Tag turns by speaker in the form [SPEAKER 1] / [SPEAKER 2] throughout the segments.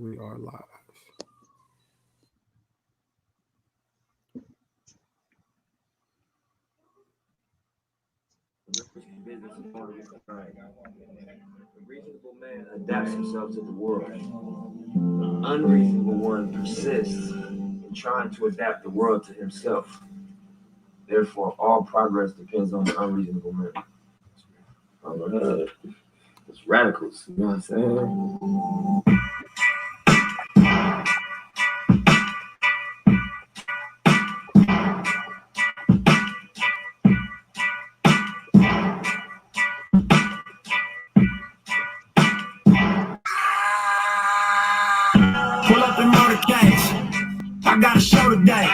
[SPEAKER 1] We are live.
[SPEAKER 2] The reasonable man adapts himself to the world. The unreasonable one persists in trying to adapt the world to himself. Therefore, all progress depends on the unreasonable man. It's radicals, you know what I'm saying?
[SPEAKER 3] Pull up in motorcades. I got a show today.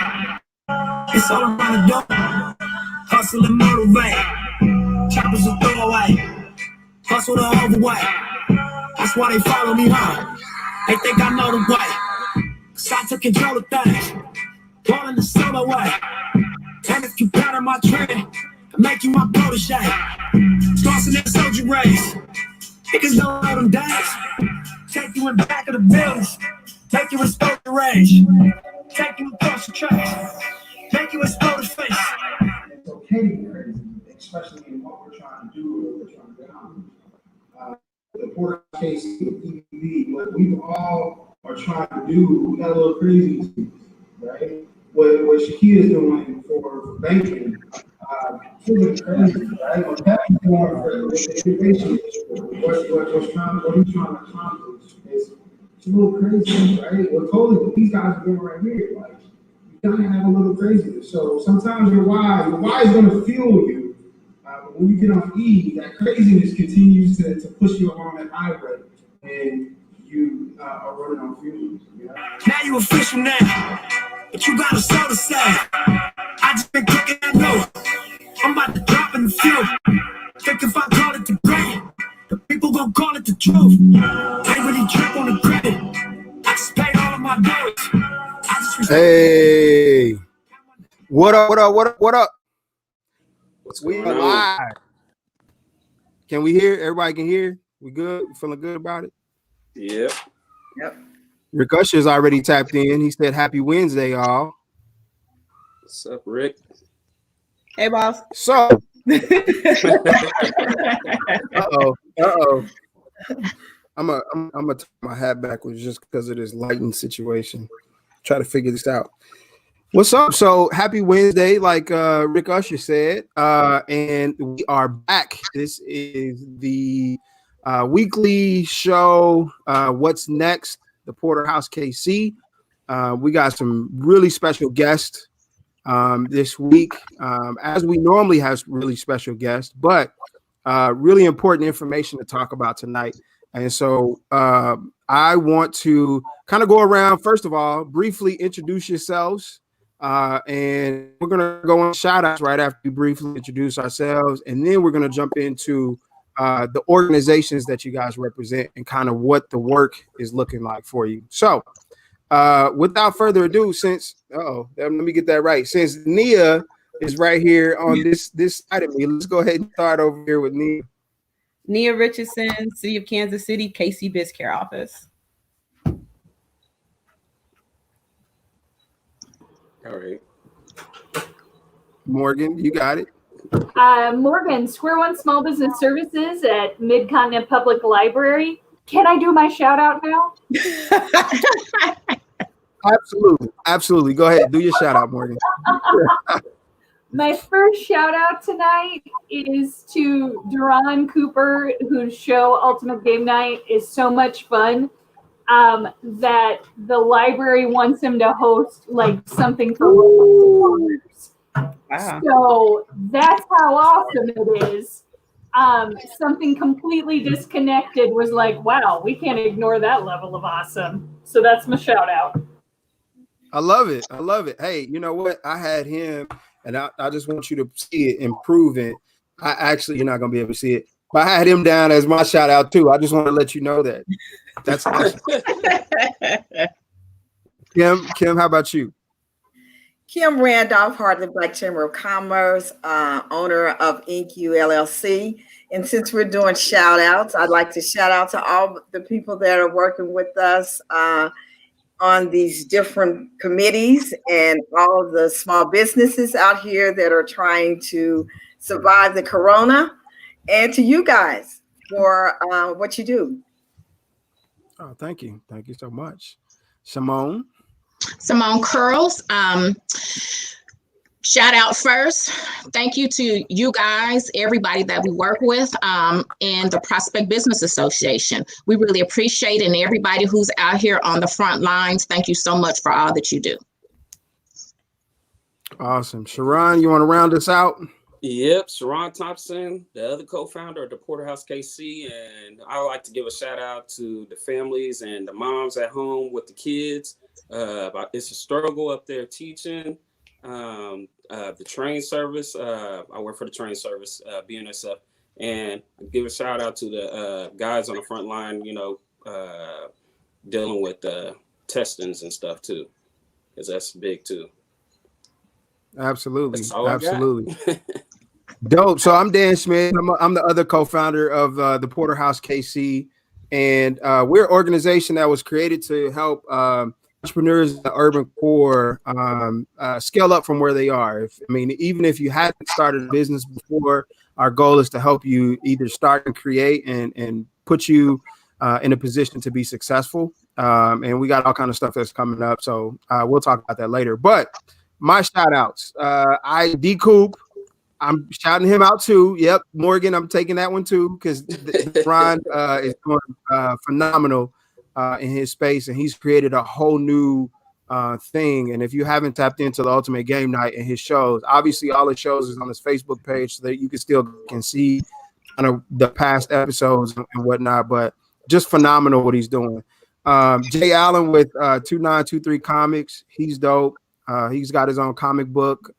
[SPEAKER 3] It's all I'm trying to do. Hustle and motivate. Choppers a throwaway. Hustle the overweight. That's why they follow me home. They think I know the way. Cause I took control of things. Going the solo way. And if you pattern my trend, I make you my protege. Crossing that soldier race. Niggas don't know them days. Take you in back of the buildings. Make you explode the rage. Take you across the tracks. Make you explode the face.
[SPEAKER 4] It's okay to be crazy, especially in what we're trying to do or what we're trying to accomplish. The Porter case, the EV, what we all are trying to do, we got a little crazy too, right? What Shakia's doing for banking, really crazy, right? What Kevin's doing for the innovation, what he's trying to accomplish is it's a little crazy, right? What totally what these guys are doing right here, like you gotta have a little craziness. So sometimes your why is gonna fuel you. But when you get on E, that craziness continues to push you along that highway, and you are running on fumes. You know?
[SPEAKER 3] Now you official now, but you got a soul to say. I just been cooking that note. I'm about to drop in the fuel. Think if I call it the great, the people gon' call it the truth. I ain't really trip on the credit. I just paid all of my bills.
[SPEAKER 1] Hey, what up? We are live. Can we hear? Everybody can hear? We good? Feeling good about it?
[SPEAKER 2] Yep.
[SPEAKER 1] Rick Usher's already tapped in. He said, "Happy Wednesday, y'all."
[SPEAKER 2] What's up, Rick?
[SPEAKER 5] Hey, boss.
[SPEAKER 1] So, I'm gonna take my hat backwards just because of this lighting situation. Try to figure this out. What's up? So happy Wednesday, like Rick Usher said, and we are back. This is the weekly show. What's next? The Porterhouse KC. We got some really special guests this week, as we normally have really special guests, but really important information to talk about tonight. And so I want to kind of go around, first of all, briefly introduce yourselves. And we're going to go on shout outs right after we briefly introduce ourselves. And then we're going to jump into the organizations that you guys represent and kind of what the work is looking like for you. So without further ado, since, let me get that right. Since Nia is right here on this side of me, let's go ahead and start over here with Nia.
[SPEAKER 5] Nia Richardson, City of Kansas City, KC Biz Care Office.
[SPEAKER 2] All right.
[SPEAKER 1] Morgan, you got it.
[SPEAKER 6] Morgan, Square One Small Business Services at Mid-Continent Public Library. Can I do my shout out now?
[SPEAKER 1] Absolutely. Go ahead, do your shout out, Morgan.
[SPEAKER 6] My first shout out tonight is to Duran Cooper, whose show Ultimate Game Night is so much fun that the library wants him to host like something for owners. Wow. So that's how awesome it is. Something completely disconnected was like, wow, we can't ignore that level of awesome. So that's my shout out.
[SPEAKER 1] I love it. Hey, you know what? I had him, and I just want you to see it and prove it. You're not going to be able to see it. But I had him down as my shout out too. I just want to let you know that. That's awesome. Kim, how about you?
[SPEAKER 7] Kim Randolph, Hardly Black Chamber of Commerce, owner of Inc. LLC. And since we're doing shout outs, I'd like to shout out to all the people that are working with us on these different committees and all of the small businesses out here that are trying to survive the corona, and to you guys for what you do.
[SPEAKER 1] Oh, thank you. Thank you so much. Simone.
[SPEAKER 8] Simone Curls. Shout out first. Thank you to you guys, everybody that we work with, and the Prospect Business Association. We really appreciate it, and everybody who's out here on the front lines. Thank you so much for all that you do.
[SPEAKER 1] Awesome. Sharon, you want to round us out?
[SPEAKER 9] Yep, Sharon Thompson, the other co-founder of the Porterhouse KC, and I would like to give a shout out to the families and the moms at home with the kids. It's a struggle up there teaching. The train service, I work for the train service, BNSF, and give a shout out to the guys on the front line, dealing with testings and stuff too, because that's big too.
[SPEAKER 1] Absolutely. Absolutely. Dope. So I'm Dan Smith. I'm the other co-founder of the Porterhouse KC, and we're an organization that was created to help entrepreneurs in the urban core scale up from where they are. Even if you hadn't started a business before, our goal is to help you either start and create and put you in a position to be successful. And we got all kind of stuff that's coming up. So we'll talk about that later. But my shout outs, D Coop, I'm shouting him out too. Yep. Morgan, I'm taking that one too, because Ron is doing phenomenal in his space, and he's created a whole new thing. And if you haven't tapped into the Ultimate Game Night and his shows, obviously all his shows is on his Facebook page so that you can see kind of the past episodes and whatnot, but just phenomenal what he's doing. Jay Allen with 2923 Comics, he's dope. He's got his own comic book,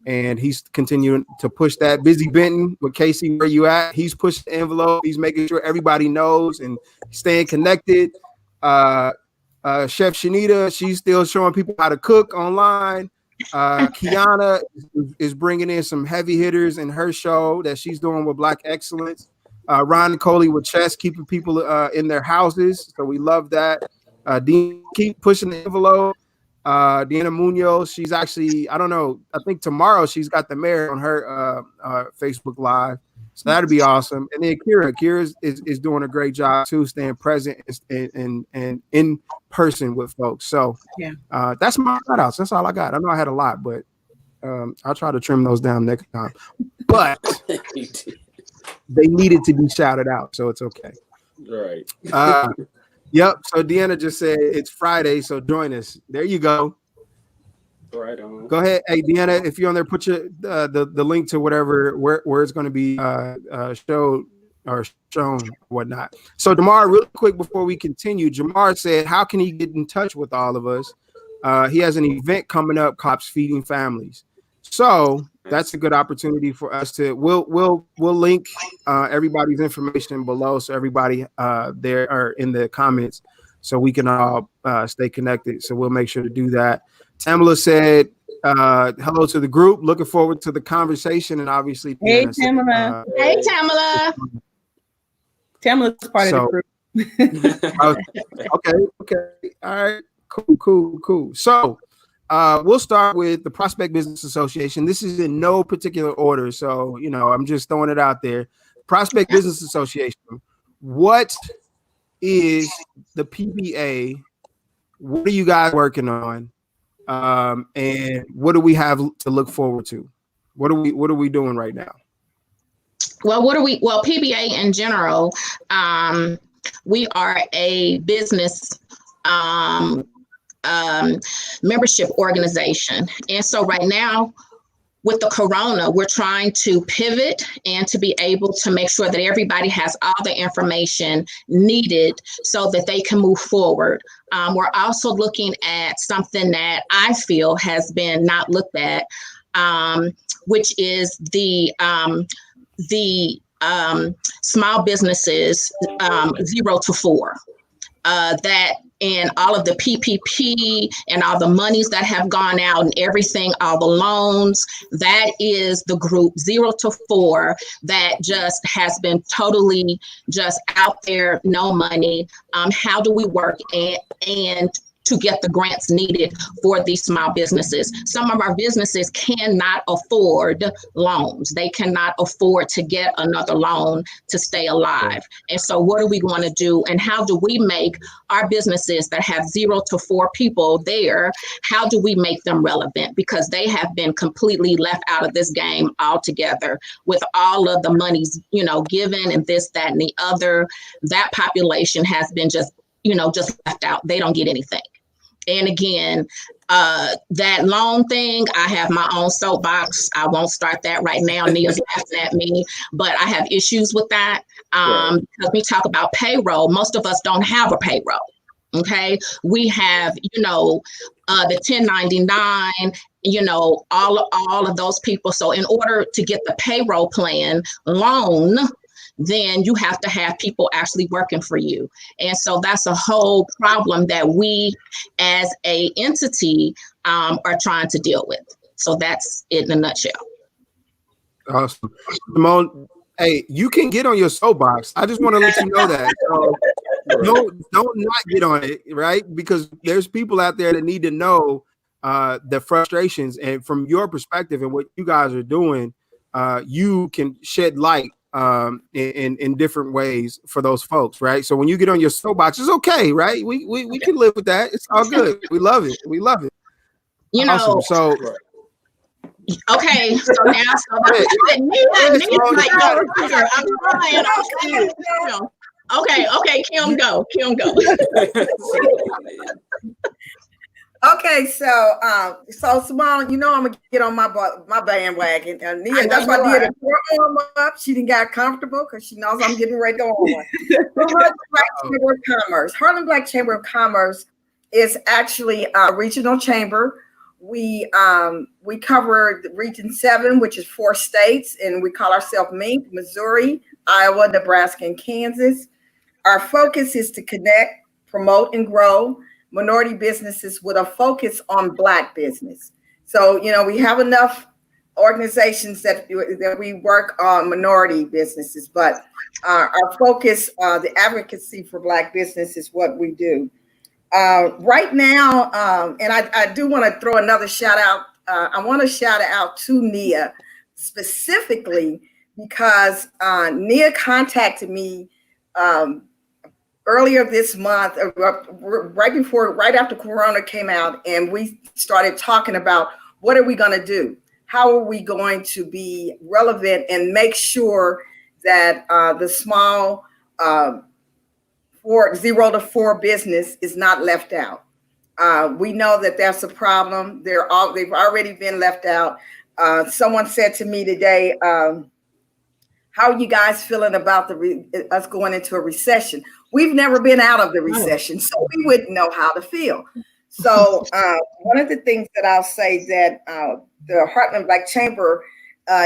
[SPEAKER 1] and he's continuing to push that. Busy Benton with Casey, where you at? He's pushing the envelope. He's making sure everybody knows and staying connected. Chef Shanita, she's still showing people how to cook online. Kiana is bringing in some heavy hitters in her show that she's doing with Black Excellence. Ron and Coley with chess, keeping people in their houses. So we love that. Dean, keep pushing the envelope. Deanna Munoz, she's actually, I don't know, I think tomorrow she's got the mayor on her Facebook Live. So that'd be awesome. And then Kira is doing a great job too, staying present and in person with folks. So yeah, that's my shout outs. That's all I got. I know I had a lot, but I'll try to trim those down next time. But they needed to be shouted out, so it's okay.
[SPEAKER 9] Right.
[SPEAKER 1] Yep. So Deanna just said it's Friday, so join us. There you go.
[SPEAKER 9] Right on.
[SPEAKER 1] Go ahead. Hey, Deanna, if you're on there, put your the link to whatever where it's going to be showed or shown, whatnot. So Jamar, real quick before we continue, Jamar said, how can he get in touch with all of us? He has an event coming up, Cops Feeding Families. So that's a good opportunity for us to we'll link everybody's information below, so everybody there are in the comments, so we can all stay connected. So we'll make sure to do that. Tamala said hello to the group, looking forward to the conversation, and obviously
[SPEAKER 5] hey Tamala.
[SPEAKER 8] Hey Tamala.
[SPEAKER 5] Tamala's part of the
[SPEAKER 1] group. Okay, all right, cool. So we'll start with the Prospect Business Association. This is in no particular order, so I'm just throwing it out there. Prospect Business Association. What is the PBA? What are you guys working on? And what do we have to look forward to? What are we doing right now?
[SPEAKER 8] Well, PBA in general, we are a business membership organization. And so right now with the corona, we're trying to pivot and to be able to make sure that everybody has all the information needed so that they can move forward. We're also looking at something that I feel has been not looked at, which is the small businesses 0 to 4. that and all of the PPP and all the monies that have gone out and everything, all the loans, that is the group 0 to 4 that just has been totally just out there, no money. How do we work and to get the grants needed for these small businesses? Some of our businesses cannot afford loans. They cannot afford to get another loan to stay alive. And so what are we going to do? And how do we make our businesses that have 0 to 4 people there, how do we make them relevant? Because they have been completely left out of this game altogether with all of the monies, given and this, that, and the other. That population has been just left out. They don't get anything. And again, that loan thing, I have my own soapbox. I won't start that right now. Nia's laughing at me, but I have issues with that. Because we talk about payroll, most of us don't have a payroll. Okay, we have, the 1099, all of those people. So in order to get the payroll plan loan, then you have to have people actually working for you. And so that's a whole problem that we as a entity are trying to deal with. So that's it in a nutshell.
[SPEAKER 1] Awesome. Simone, hey, you can get on your soapbox. I just want to let you know that. So don't not get on it, right? Because there's people out there that need to know the frustrations. And from your perspective and what you guys are doing, you can shed light in different ways for those folks, right? So when you get on your soapbox, it's okay, right? We can live with that. It's all good. We love it. We love it. Awesome. So
[SPEAKER 8] okay, so now okay, Kim go.
[SPEAKER 7] Okay, so Simone, I'm gonna get on my bandwagon. Nia, that's why Nia didn't warm up. She didn't get comfortable because she knows I'm getting ready to go on one. Harlem Black Chamber of Commerce is actually a regional chamber. We cover the Region 7, which is 4 states, and we call ourselves MINC, Missouri, Iowa, Nebraska, and Kansas. Our focus is to connect, promote, and grow minority businesses with a focus on Black business. So, we have enough organizations that we work on minority businesses, but our focus, the advocacy for Black business is what we do. Right now, and I do want to throw another shout out. I want to shout out to Nia specifically because Nia contacted me earlier this month, right after Corona came out, and we started talking about what are we going to do? How are we going to be relevant and make sure that the small 0 to 4 business is not left out? We know that that's a problem. They've already been left out. Someone said to me today, how are you guys feeling about us going into a recession? We've never been out of the recession, so we wouldn't know how to feel. So one of the things that I'll say that the Heartland Black Chamber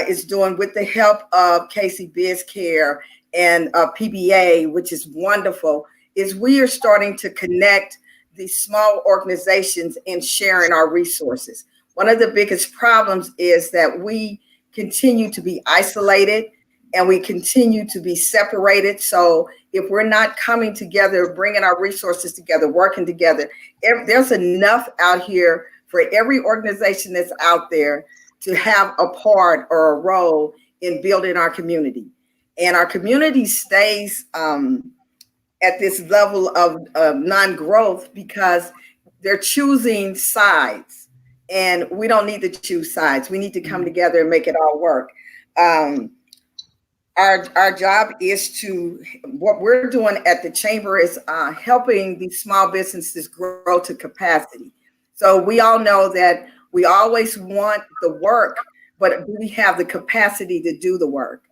[SPEAKER 7] is doing with the help of KC BizCare and PBA, which is wonderful, is we are starting to connect these small organizations and sharing our resources. One of the biggest problems is that we continue to be isolated and we continue to be separated. So if we're not coming together, bringing our resources together, working together, there's enough out here for every organization that's out there to have a part or a role in building our community. And our community stays at this level of non-growth because they're choosing sides. And we don't need to choose sides. We need to come together and make it all work. Our job is what we're doing at the chamber is helping these small businesses grow to capacity. So we all know that we always want the work, but we have the capacity to do the work.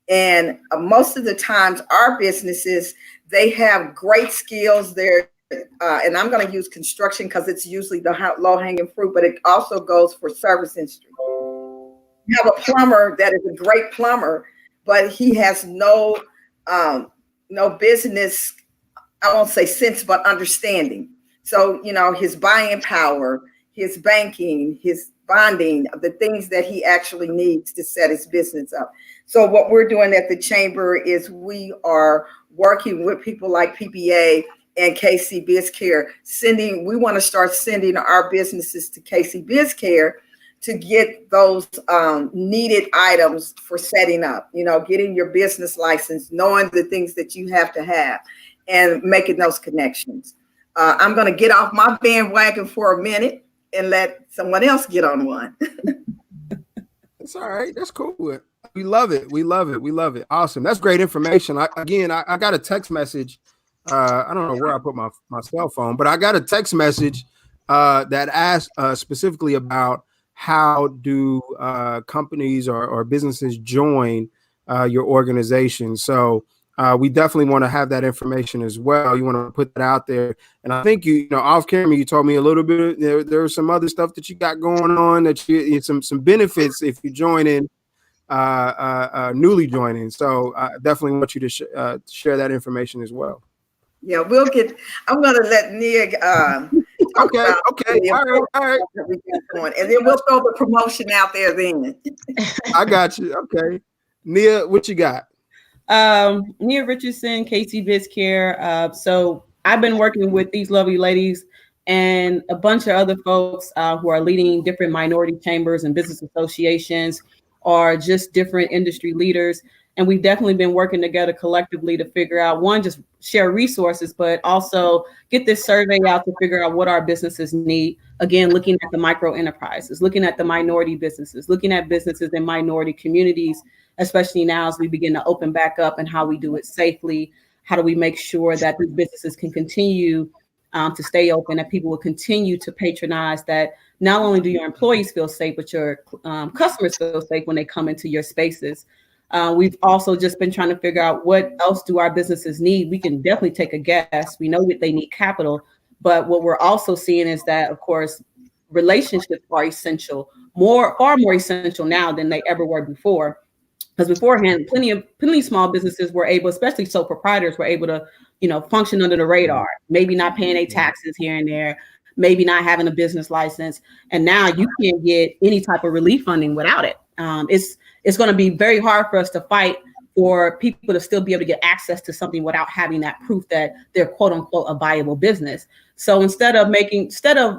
[SPEAKER 7] And most of the times our businesses, they have great skills there. And I'm going to use construction because it's usually the low hanging fruit, but it also goes for service industry. You have a plumber that is a great plumber, but he has no business I won't say sense, but understanding. So, his buying power, his banking, his bonding, the things that he actually needs to set his business up. So what we're doing at the chamber is we are working with people like PPA and KC BizCare. We want to start sending our businesses to KC BizCare to get those needed items for setting up, getting your business license, knowing the things that you have to have, and making those connections. I'm going to get off my bandwagon for a minute and let someone else get on one.
[SPEAKER 1] It's all right. That's cool. We love it. We love it. We love it. Awesome. That's great information. I got a text message. I don't know where I put my cell phone, but I got a text message that asked specifically about how do companies or businesses join your organization. So we definitely want to have that information as well. You want to put that out there. And I think off camera, you told me a little bit. There's some other stuff that you got going on that you some benefits if you join in newly joining. So I definitely want you to share that information as well.
[SPEAKER 7] Yeah, I'm going to let Nia
[SPEAKER 1] Okay. All right.
[SPEAKER 7] And then we'll throw the promotion out there then.
[SPEAKER 1] I got you. Okay. Nia, what you got?
[SPEAKER 5] Nia Richardson, KC BizCare. So I've been working with these lovely ladies and a bunch of other folks who are leading different minority chambers and business associations, or just different industry leaders. And we've definitely been working together collectively to figure out, one, just share resources, but also get this survey out to figure out what our businesses need. Again, looking at the micro enterprises, looking at the minority businesses, looking at businesses in minority communities, especially now as we begin to open back up, and how we do it safely. How do we make sure that these businesses can continue to stay open, that people will continue to patronize, that not only do your employees feel safe, but your customers feel safe when they come into your spaces. We've also just been trying to figure out what else do our businesses need. We can definitely take a guess. We know that they need capital, but what we're also seeing is that, of course, relationships are essential, far more essential now than they ever were before. Because beforehand, plenty of small businesses were able, especially sole proprietors, were able to, function under the radar, maybe not paying their taxes here and there, maybe not having a business license. And now you can't get any type of relief funding without it. It's going to be very hard for us to fight for people to still be able to get access to something without having that proof that they're quote unquote a viable business. So instead of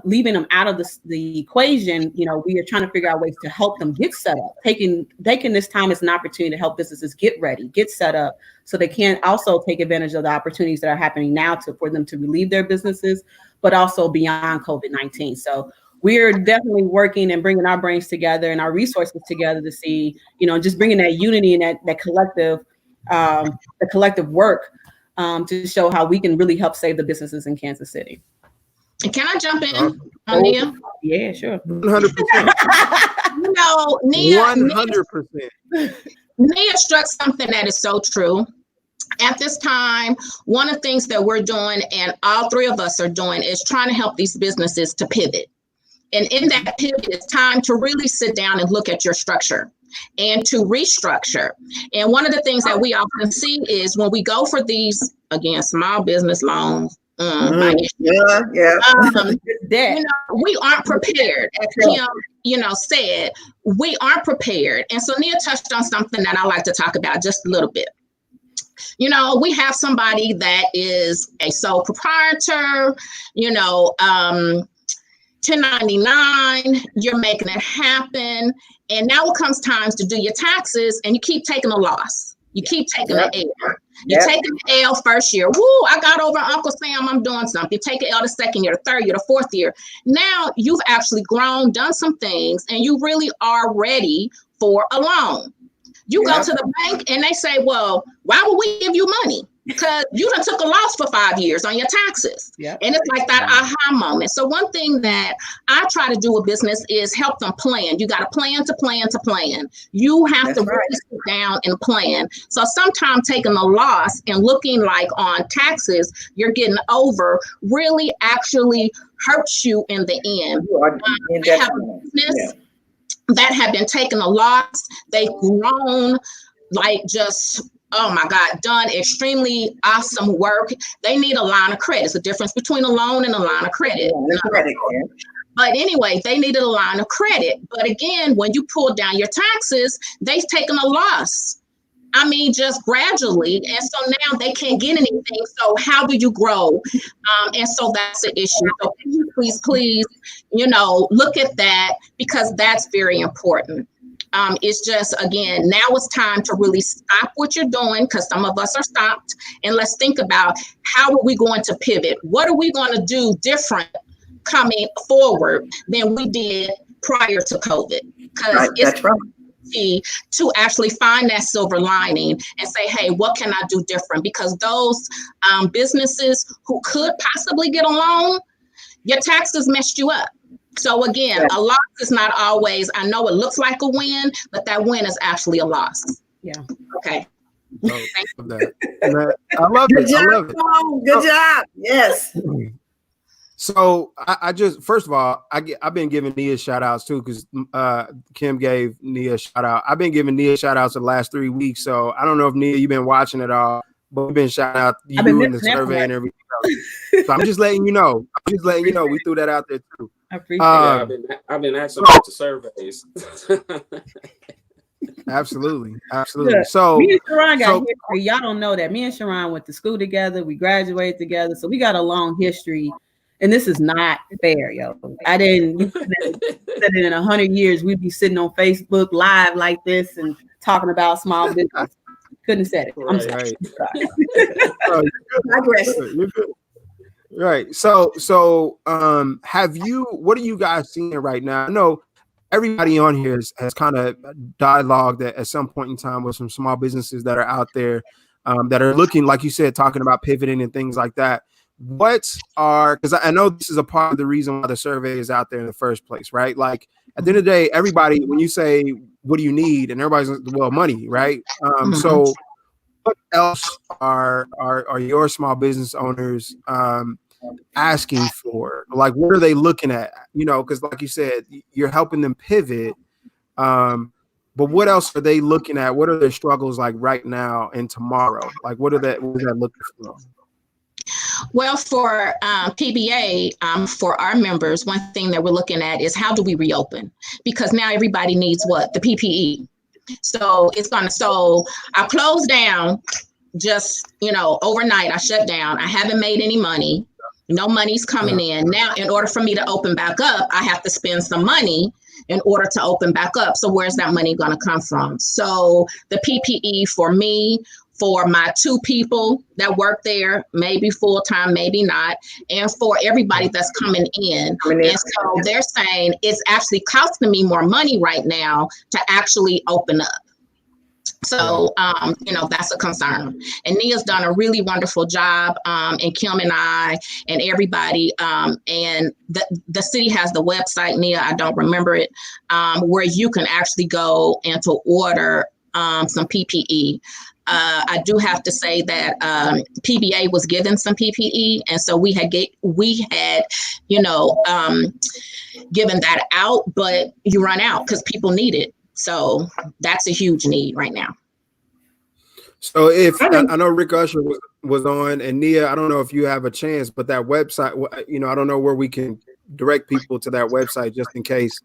[SPEAKER 5] leaving them out of the equation, we are trying to figure out ways to help them get set up, taking this time as an opportunity to help businesses get ready, get set up, so they can also take advantage of the opportunities that are happening now for them to relieve their businesses, but also beyond COVID-19. So we're definitely working and bringing our brains together and our resources together to see, just bringing that unity and that collective, the collective work to show how we can really help save the businesses in Kansas City.
[SPEAKER 8] And can I jump in, Nia?
[SPEAKER 5] Yeah, sure.
[SPEAKER 1] 100%.
[SPEAKER 8] Nia,
[SPEAKER 1] 100%.
[SPEAKER 8] Nia struck something that is so true. At this time, one of the things that we're doing, and all three of us are doing, is trying to help these businesses to pivot. And in that pivot, it's time to really sit down and look at your structure and to restructure. And one of the things that we often see is when we go for these, again, small business loans, we aren't prepared. As Kim, said, we aren't prepared. And so Nia touched on something that I like to talk about just a little bit. We have somebody that is a sole proprietor, 1099, you're making it happen. And now it comes times to do your taxes and you keep taking a loss. You keep taking an L. You're taking an L first year. Woo, I got over Uncle Sam, I'm doing something. You take an L the second year, the third year, the fourth year. Now you've actually grown, done some things, and you really are ready for a loan. You go to the bank and they say, well, why would we give you money? Because you done took a loss for 5 years on your taxes. And it's like that aha moment. So one thing that I try to do with business is help them plan. You got to plan to plan to plan. You have to really sit down and plan. So sometimes taking a loss and looking like on taxes, you're getting over, really actually hurts you in the end. They have a business that have been taking a loss. They've grown like just oh my God, done extremely awesome work. They need a line of credit. It's the difference between a loan and a line of credit. But anyway, they needed a line of credit. But again, when you pull down your taxes, they've taken a loss. I mean, just gradually. And so now they can't get anything. So how do you grow? And so that's the issue. So please, look at that, because that's very important. It's just, again, now it's time to really stop what you're doing, because some of us are stopped. And let's think about, how are we going to pivot? What are we going to do different coming forward than we did prior to COVID? Because it's key to actually find that silver lining and say, hey, what can I do different? Because those businesses who could possibly get a loan, your taxes messed you up. So again, a loss is not always, I know it looks like a win, but that win is actually a loss.
[SPEAKER 5] Yeah.
[SPEAKER 8] Okay.
[SPEAKER 1] I love it. I love it.
[SPEAKER 7] Good job. Yes.
[SPEAKER 1] So I just, first of all, I've been giving Nia shout outs too, because Kim gave Nia a shout out. I've been giving Nia shout outs the last 3 weeks. So I don't know if Nia, you've been watching it all, but we've been shout out you in the survey and everything else. So I'm just letting you know. We threw that out there too.
[SPEAKER 5] I appreciate
[SPEAKER 9] it. I've been asking about the surveys.
[SPEAKER 1] Absolutely.
[SPEAKER 5] Look,
[SPEAKER 1] So
[SPEAKER 5] me and Sharon got history. Y'all don't know that. Me and Sharon went to school together. We graduated together. So we got a long history. And this is not fair, yo. I didn't said it in 100 years. We'd be sitting on Facebook Live like this and talking about small business. Couldn't have said it. I'm sorry.
[SPEAKER 1] You're good. Right. So what are you guys seeing right now? I know everybody on here has kind of dialogued at some point in time with some small businesses that are out there that are looking, like you said, talking about pivoting and things like that. Because I know this is a part of the reason why the survey is out there in the first place, right? Like at the end of the day, everybody, when you say, what do you need? And everybody's, well, money, right? So what else are your small business owners asking for? Like, what are they looking at? Because like you said, you're helping them pivot. But what else are they looking at? What are their struggles like right now and tomorrow? Like, what is that looking for?
[SPEAKER 8] Well, for PBA, for our members, one thing that we're looking at is, how do we reopen? Because now everybody needs what? The PPE. So I closed down just, overnight. I shut down. I haven't made any money. No money's coming in. Now, in order for me to open back up, I have to spend some money in order to open back up. So where's that money going to come from? So the PPE for me, for my 2 people that work there, maybe full-time, maybe not, and for everybody that's coming in. And so they're saying it's actually costing me more money right now to actually open up. So, that's a concern. And Nia's done a really wonderful job, and Kim and I and everybody. And the city has the website, Nia, I don't remember it, where you can actually go and to order some PPE. I do have to say that PBA was given some PPE, and so we had given that out, but you run out because people need it. So that's a huge need right now.
[SPEAKER 1] So I know Rick Usher was on, and Nia, I don't know if you have a chance, but that website, I don't know where we can direct people to that website just in case.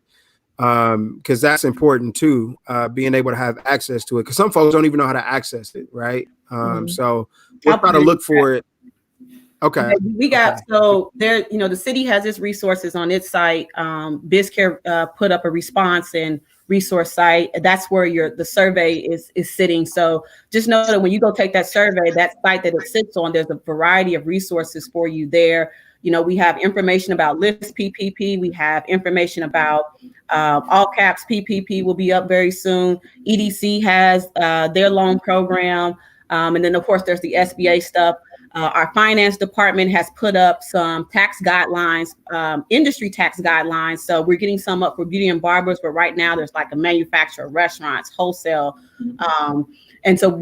[SPEAKER 1] Because that's important too, being able to have access to it, because some folks don't even know how to access it, right? So we'll try to look for it. Okay.
[SPEAKER 5] We got, so there, the city has its resources on its site. BizCare put up a response and resource site. That's where the survey is sitting. So just know that when you go take that survey, that site that it sits on, there's a variety of resources for you there. We have information about Lyft PPP. We have information about all caps PPP will be up very soon. EDC has their loan program. And then, of course, there's the SBA stuff. Our finance department has put up some tax guidelines, industry tax guidelines. So we're getting some up for beauty and barbers. But right now, there's like a manufacturer, restaurants, wholesale. And so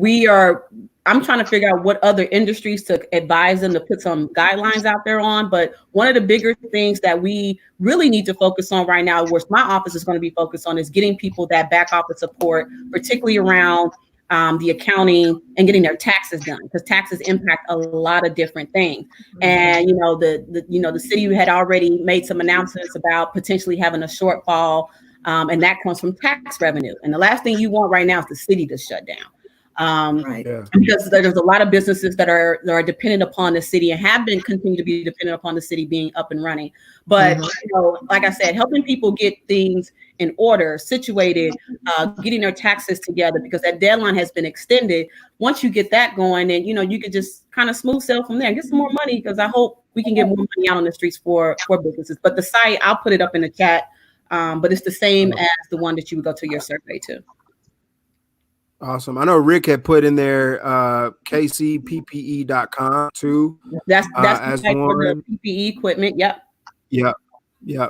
[SPEAKER 5] I'm trying to figure out what other industries to advise them to put some guidelines out there on. But one of the bigger things that we really need to focus on right now, which my office is going to be focused on, is getting people that back office support, particularly around the accounting, and getting their taxes done, because taxes impact a lot of different things. And the city had already made some announcements about potentially having a shortfall, and that comes from tax revenue. And the last thing you want right now is the city to shut down. Because there's a lot of businesses that are dependent upon the city and have been continue to be dependent upon the city being up and running. But like I said, helping people get things in order, situated, getting their taxes together, because that deadline has been extended. Once you get that going, then you could just kind of smooth sail from there and get some more money, because I hope we can get more money out on the streets for businesses. But the site, I'll put it up in the chat, but it's the same as the one that you would go to your survey to.
[SPEAKER 1] Awesome. I know Rick had put in there kcppe.com too.
[SPEAKER 5] That's
[SPEAKER 1] as one.
[SPEAKER 5] For the PPE equipment. Yep. Yeah,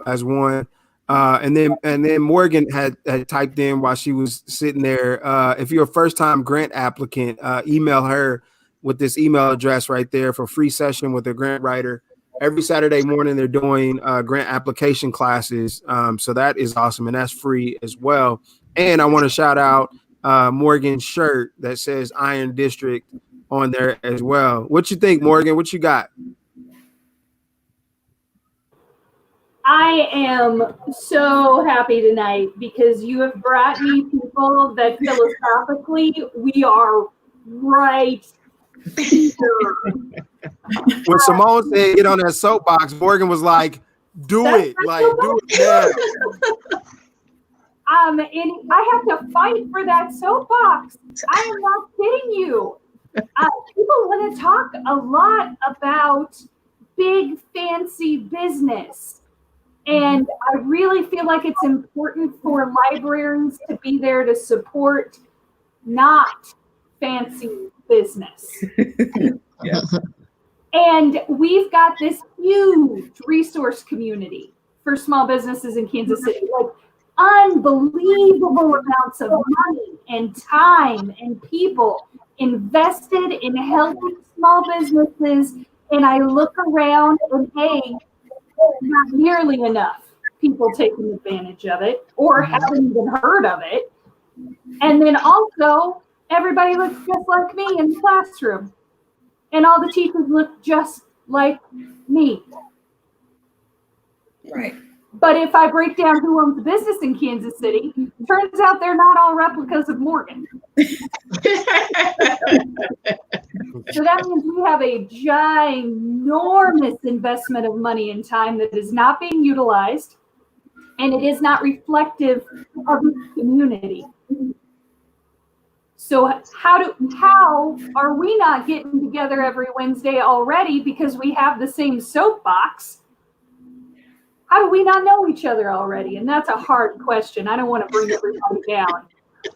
[SPEAKER 5] as one. And then Morgan had typed in while she was sitting there. If you're a first-time grant applicant, email her with this email address right there for free session with a grant writer. Every Saturday morning they're doing grant application classes. So that is awesome, and that's free as well. And I want to shout out Morgan's shirt that says Iron District on there as well. What you think, Morgan? What you got?
[SPEAKER 6] I am so happy tonight because you have brought me people that philosophically we are right here.
[SPEAKER 1] When Simone said get on that soapbox, Morgan was like, do it now.
[SPEAKER 6] And I have to fight for that soapbox. I am not kidding you. People want to talk a lot about big, fancy business. And I really feel like it's important for librarians to be there to support not fancy business. And we've got this huge resource community for small businesses in Kansas City. Like, unbelievable amounts of money and time and people invested in helping small businesses. And I look around and, hey, not nearly enough people taking advantage of it or haven't even heard of it. And then also, everybody looks just like me in the classroom. And all the teachers look just like me.
[SPEAKER 7] Right.
[SPEAKER 6] But if I break down who owns the business in Kansas City, turns out they're not all replicas of Morgan. So that means we have a ginormous investment of money and time that is not being utilized, and it is not reflective of the community. So how are we not getting together every Wednesday already because we have the same soapbox? How do we not know each other already? And that's a hard question. I don't want to bring everybody down.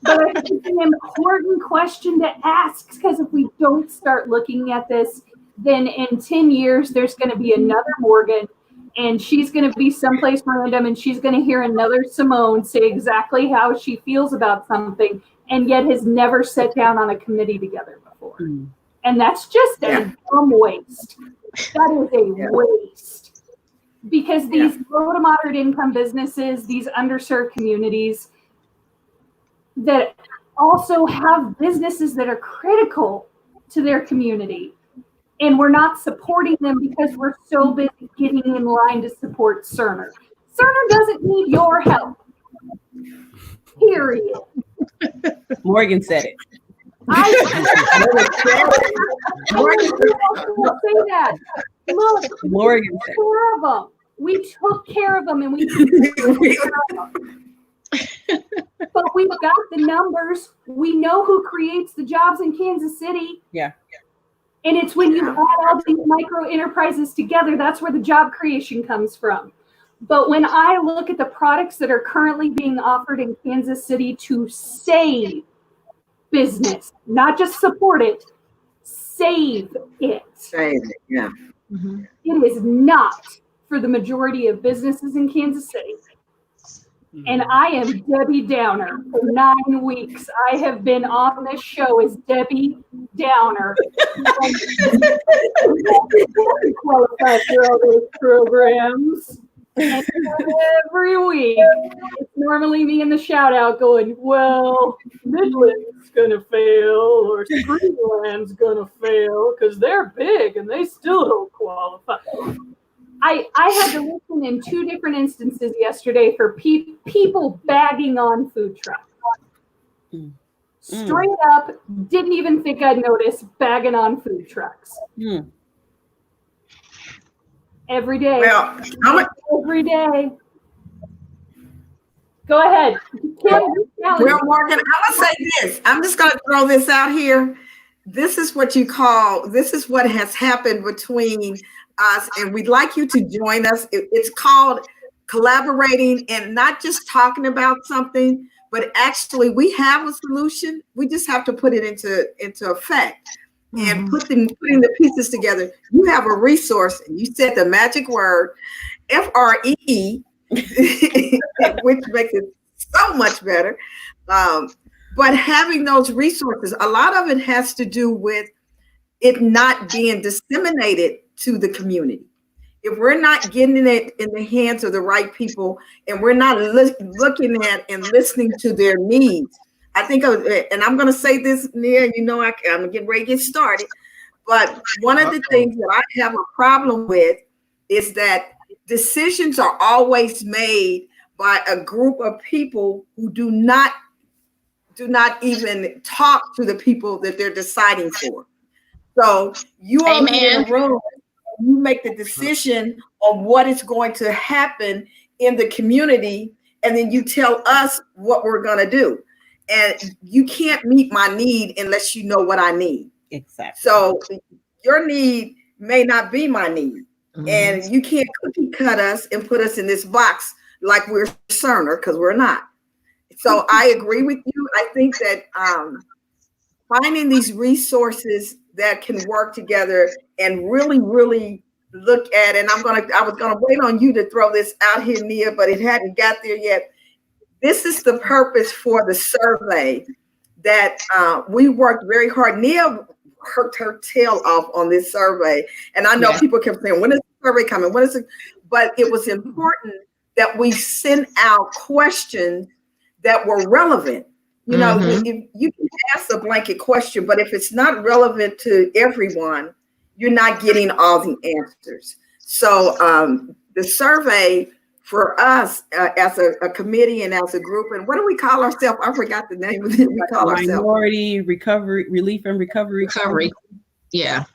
[SPEAKER 6] But I think it's an important question to ask, because if we don't start looking at this, then in 10 years, there's going to be another Morgan, and she's going to be someplace random, and she's going to hear another Simone say exactly how she feels about something, and yet has never sat down on a committee together before. And that's just a dumb waste. That is a waste. Because these low to moderate income businesses, these underserved communities that also have businesses that are critical to their community, and we're not supporting them because we're so busy getting in line to support Cerner. Cerner doesn't need your help. Period.
[SPEAKER 5] Morgan said it.
[SPEAKER 6] Morgan say that. Look,
[SPEAKER 5] Morgan said
[SPEAKER 6] it. We took care of them, and we took care of them. But we've got the numbers. We know who creates the jobs in Kansas City.
[SPEAKER 5] Yeah.
[SPEAKER 6] And it's when you add all these micro enterprises together, that's where the job creation comes from. But when I look at the products that are currently being offered in Kansas City to save business, not just support it, save it.
[SPEAKER 7] Save it, yeah.
[SPEAKER 6] It is not for the majority of businesses in Kansas City. And I am Debbie Downer. For 9 weeks, I have been on this show as Debbie Downer. Qualified for all those programs. And every week, it's normally me in the shout out going, well, Midland's going to fail or Screenland's going to fail because they're big and they still don't qualify. I had to listen in 2 different instances yesterday for people bagging on food trucks. Straight up, didn't even think I'd notice bagging on food trucks. Every day.
[SPEAKER 7] Well,
[SPEAKER 6] every day. Go ahead.
[SPEAKER 7] Well, Morgan, I'm gonna say this. I'm just gonna throw this out here. This is what has happened between us, and we'd like you to join us. It's called collaborating and not just talking about something, but actually we have a solution. We just have to put it into effect and putting the pieces together. You have a resource, and you said the magic word, FRE, which makes it so much better. But having those resources, a lot of it has to do with it not being disseminated to the community. If we're not getting it in the hands of the right people, and we're not looking at and listening to their needs, I think, and I'm going to say this, Nia, I'm getting ready to get started, but one of the things that I have a problem with is that decisions are always made by a group of people who do not even talk to the people that they're deciding for. So you all get in a room, you make the decision on what is going to happen in the community, and then you tell us what we're going to do. And you can't meet my need unless you know what I need.
[SPEAKER 5] Exactly.
[SPEAKER 7] So your need may not be my need. And you can't cookie cut us and put us in this box like we're Cerner, because we're not. So I agree with you. I think that finding these resources that can work together and really, really look at, and I was gonna wait on you to throw this out here, Nia, but it hadn't got there yet. This is the purpose for the survey that we worked very hard. Nia worked her tail off on this survey. And I know people kept saying, when is the survey coming? When is it? But it was important that we sent out questions that were relevant. If you can ask a blanket question, but if it's not relevant to everyone, you're not getting all the answers. So the survey for us as a committee and as a group, and what do we call ourselves? I forgot the name of it. We call ourselves
[SPEAKER 5] Minority Recovery, Relief and Recovery.
[SPEAKER 7] Yeah.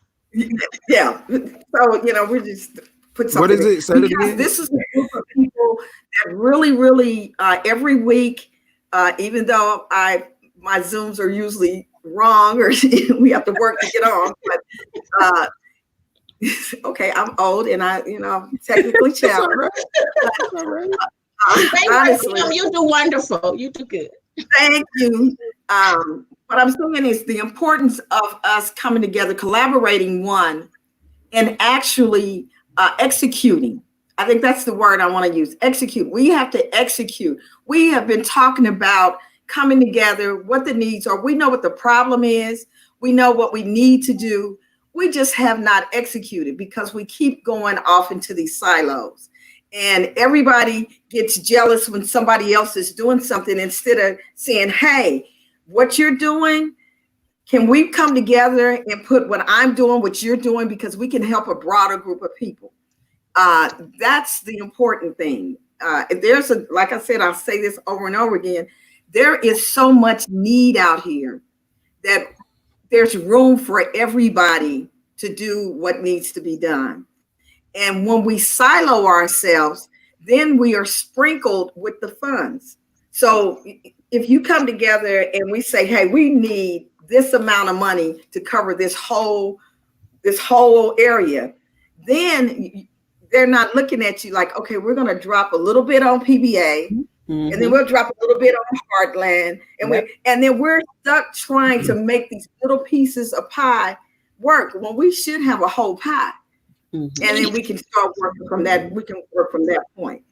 [SPEAKER 7] Yeah. So, we just put something.
[SPEAKER 1] What is it? Say
[SPEAKER 7] because this is a group of people that really, really every week, even though my Zooms are usually wrong or we have to work to get on, but okay, I'm old and I'm technically challenged.
[SPEAKER 8] Honestly, you do wonderful. You do good.
[SPEAKER 7] Thank you. What I'm saying is the importance of us coming together, collaborating, and actually executing. I think that's the word I want to use. Execute. We have to execute. We have been talking about coming together, what the needs are. We know what the problem is. We know what we need to do. We just have not executed because we keep going off into these silos. And everybody gets jealous when somebody else is doing something instead of saying, hey, what you're doing, can we come together and put what I'm doing, what you're doing, because we can help a broader group of people. That's the important thing. Like I said, I'll say this over and over again, there is so much need out here that there's room for everybody to do what needs to be done. And when we silo ourselves, then we are sprinkled with the funds. So if you come together and we say, hey, we need this amount of money to cover this whole area, then they're not looking at you like, okay, we're going to drop a little bit on PBA, and then we'll drop a little bit on Heartland, and then we're stuck trying to make these little pieces of pie work when we should have a whole pie. And then we can start working from that. We can work from that point.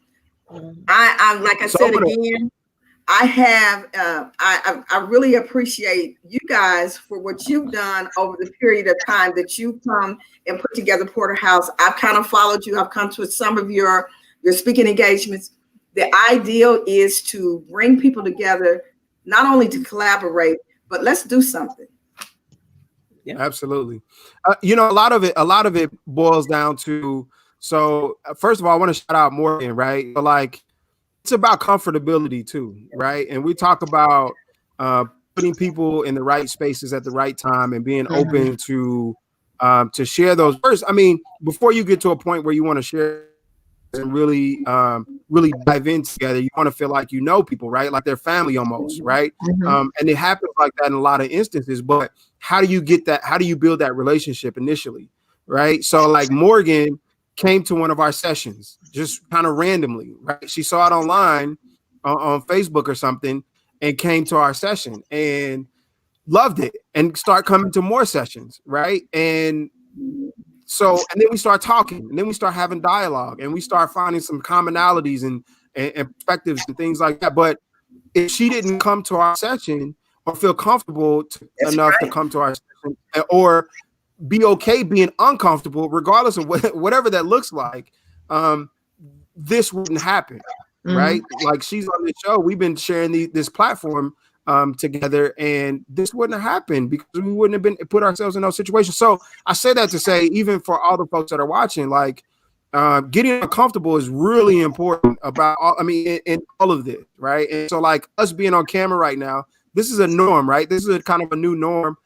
[SPEAKER 7] I'm like I said again, I really appreciate you guys for what you've done over the period of time that you've come and put together Porterhouse. I've kind of followed you. I've come to some of your your speaking engagements. The ideal is to bring people together, not only to collaborate, but let's do something.
[SPEAKER 1] Yeah. Absolutely. You know, a lot of it boils down to, so first of all, I want to shout out Morgan, right? But like, it's about comfortability too, right? And we talk about putting people in the right spaces at the right time and being open to share those first. I mean, before you get to a point where you want to share and really dive in together, you want to feel like you know people, right? Like they're family almost, right? And it happens like that in a lot of instances. But how do you get that? How do you build that relationship initially, right? So like Morgan came to one of our sessions just kind of randomly, right? She saw it online on Facebook or something and came to our session and loved it and start coming to more sessions, right? And so, and then we start talking, and then we start having dialogue, and we start finding some commonalities and perspectives and things like that. But if she didn't come to our session or feel comfortable enough to come to our session, or be okay being uncomfortable, regardless of whatever that looks like, this wouldn't happen, right? Like, she's on the show. We've been sharing this platform together, and this wouldn't have happened because we wouldn't have been put ourselves in those situations. So I say that to say, even for all the folks that are watching, like, getting uncomfortable is really important about all, I mean, in all of this, right? And so like us being on camera right now, this is a norm, right? This is a kind of a new norm,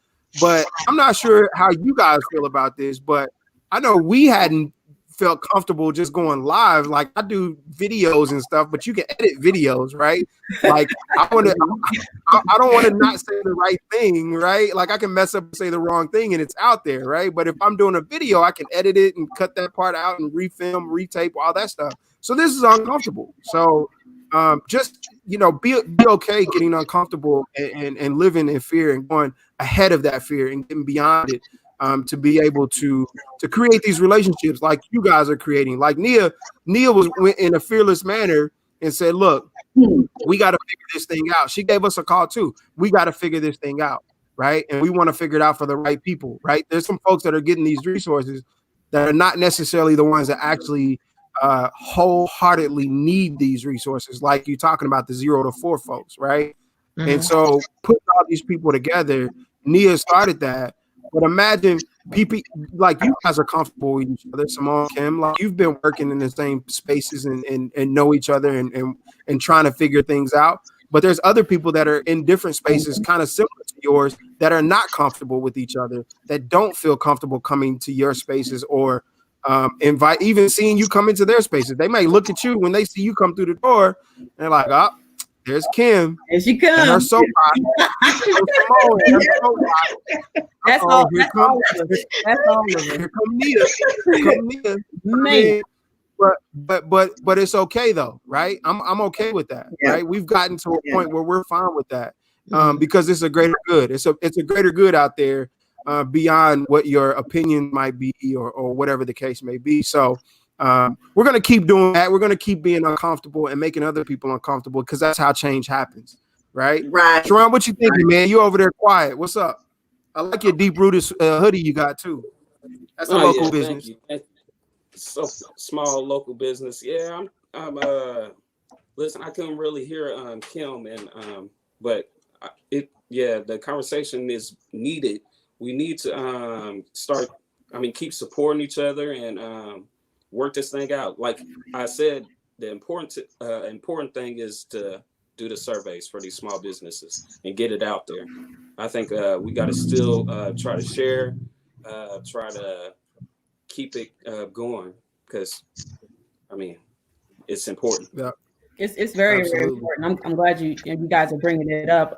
[SPEAKER 1] but I'm not sure how you guys feel about this, but I know we hadn't felt comfortable just going live. Like, I do videos and stuff, but you can edit videos, right? Like, I don't want to not say the right thing, right? Like, I can mess up and say the wrong thing and it's out there, right? But if I'm doing a video, I can edit it and cut that part out and refilm, retape, all that stuff. So this is uncomfortable. So just, you know, be okay getting uncomfortable and living in fear and going ahead of that fear and getting beyond it. To be able to create these relationships like you guys are creating. Like Nia went in a fearless manner and said, look, we got to figure this thing out. She gave us a call too. We got to figure this thing out, right? And we want to figure it out for the right people, right? There's some folks that are getting these resources that are not necessarily the ones that actually wholeheartedly need these resources, like you're talking about the 0 to 4 folks, right? And so putting all these people together, Nia started that. But imagine people like you guys are comfortable with each other, Simone, Kim, like you've been working in the same spaces and know each other and trying to figure things out. But there's other people that are in different spaces, kind of similar to yours, that are not comfortable with each other, that don't feel comfortable coming to your spaces or even seeing you come into their spaces. They may look at you when they see you come through the door and they're like, oh, there's Kim.
[SPEAKER 5] Here she comes.
[SPEAKER 1] And her soapbox.
[SPEAKER 5] That's all.
[SPEAKER 1] Here come Nia. But it's okay though, right? I'm okay with that, right? We've gotten to a point where we're fine with that, because it's a greater good. It's a greater good out there, beyond what your opinion might be or whatever the case may be. So we're going to keep doing that. We're going to keep being uncomfortable and making other people uncomfortable, because that's how change happens, right?
[SPEAKER 7] Right.
[SPEAKER 1] Sharon, what you thinking, man? You over there quiet. What's up? I like your deep-rooted hoodie you got, too. That's a local business.
[SPEAKER 9] Thank you. So small local business. Yeah, I'm listen, I couldn't really hear Kim, and but the conversation is needed. We need to keep supporting each other and work this thing out. Like I said, the important thing is to do the surveys for these small businesses and get it out there. I think we got to still try to share, try to keep it going, because I mean, it's important.
[SPEAKER 1] Yeah.
[SPEAKER 5] It's very, very important. I'm glad you guys are bringing it up.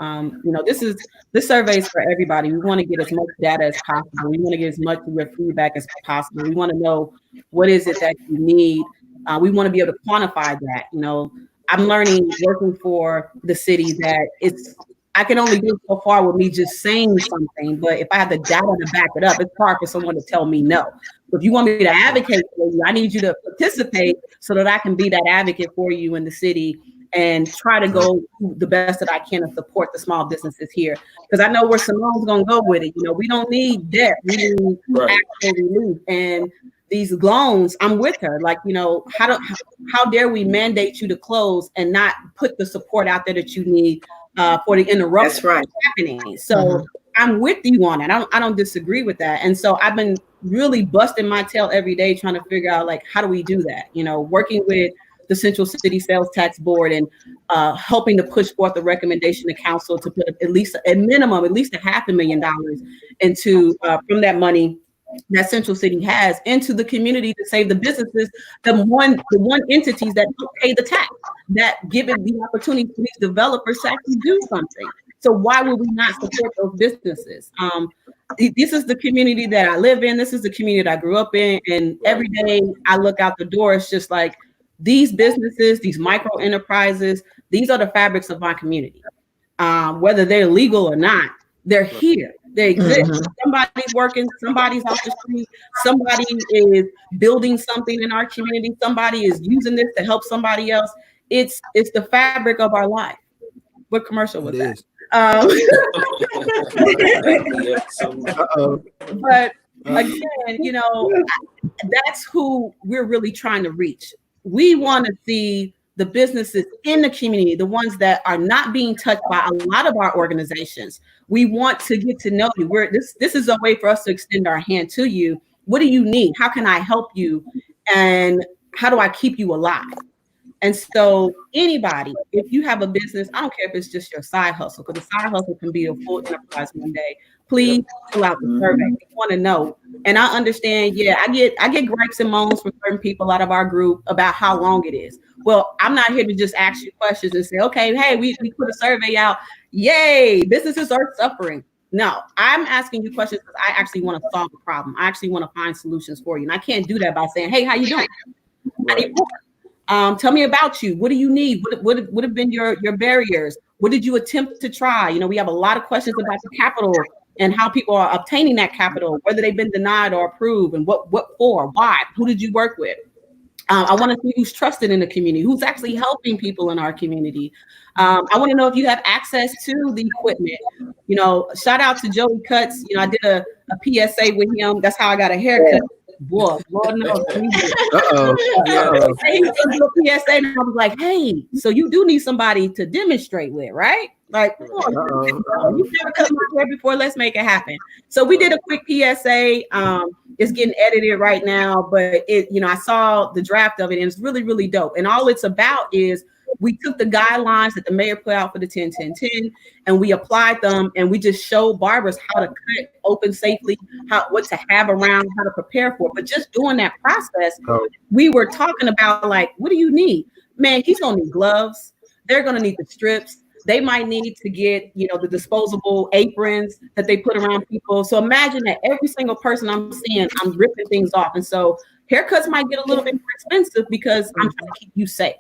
[SPEAKER 5] This survey is for everybody. We want to get as much data as possible. We want to get as much of your feedback as possible. We want to know what is it that you need. We want to be able to quantify that. You know, I'm learning working for the city that I can only go so far with me just saying something, but if I have the data to back it up, it's hard for someone to tell me no. So if you want me to advocate for you, I need you to participate so that I can be that advocate for you in the city and try to go the best that I can to support the small businesses here. Because I know where Simone's going to go with it. You know, we don't need debt. We need actual relief. And these loans, I'm with her. Like, how dare we mandate you to close and not put the support out there that you need for the interruption
[SPEAKER 7] That's right.
[SPEAKER 5] happening. So I'm with you on it. I don't disagree with that. And so I've been really busting my tail every day trying to figure out, like, how do we do that? Working with the Central City Sales Tax Board and helping to push forth a recommendation to council to put at least $500,000 into from that money that Central City has into the community to save the businesses, the one entities that don't pay the tax, that give it the opportunity for these developers to actually do something. So why would we not support those businesses? This is the community that I live in. This is the community that I grew up in. And every day I look out the door, it's just like these businesses, these micro enterprises, these are the fabrics of my community. Whether they're legal or not, they're here. They exist. Somebody's working, somebody's off the street, somebody is building something in our community, somebody is using this to help somebody else. It's the fabric of our life. What commercial was that? But again, that's who we're really trying to reach. We want to see the businesses in the community, the ones that are not being touched by a lot of our organizations. We want to get to know you. This is a way for us to extend our hand to you. What do you need? How can I help you? And how do I keep you alive? And so anybody, if you have a business, I don't care if it's just your side hustle, because the side hustle can be a full enterprise one day. Please fill out the survey. We want to know. And I understand, I get gripes and moans from certain people out of our group about how long it is. Well, I'm not here to just ask you questions and say, okay, hey, we put a survey out. Yay, businesses are suffering. No, I'm asking you questions because I actually want to solve a problem. I actually want to find solutions for you. And I can't do that by saying, hey, how you doing? I need more. Tell me about you. What do you need? What would have been your barriers? What did you attempt to try? We have a lot of questions about the capital and how people are obtaining that capital, whether they've been denied or approved, and what for, why, who did you work with? I want to see who's trusted in the community, who's actually helping people in our community. I want to know if you have access to the equipment. Shout out to Joey Cuts. I did a PSA with him. That's how I got a haircut. Boy, Lord knows. PSA, and I was like, hey, so you do need somebody to demonstrate with, right? Like, you've never cut my hair before. Let's make it happen. So we did a quick PSA. It's getting edited right now, but I saw the draft of it, and it's really, really dope. And all it's about is we took the guidelines that the mayor put out for the 10-10-10, and we applied them, and we just showed barbers how to cut open safely, what to have around, how to prepare for it. But just doing that process, we were talking about, like, what do you need? Man, he's gonna need gloves. They're gonna need the strips. They might need to get, the disposable aprons that they put around people. So imagine that every single person I'm seeing, I'm ripping things off. And so haircuts might get a little bit more expensive because I'm trying to keep you safe.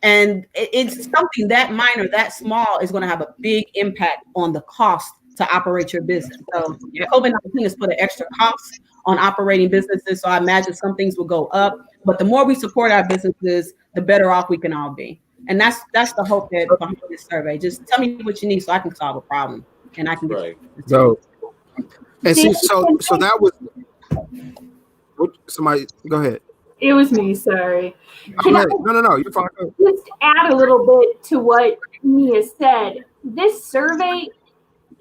[SPEAKER 5] And it's something that minor, that small is going to have a big impact on the cost to operate your business. So COVID-19 has put an extra cost on operating businesses. So I imagine some things will go up, but the more we support our businesses, the better off we can all be. And that's the hope that behind this survey. Just tell me what you need so I can solve a problem and I can get
[SPEAKER 1] right. So, and see, so that was somebody. Go ahead.
[SPEAKER 6] It was me. Sorry.
[SPEAKER 1] No, you're fine.
[SPEAKER 6] Just add a little bit to what Nia said. This survey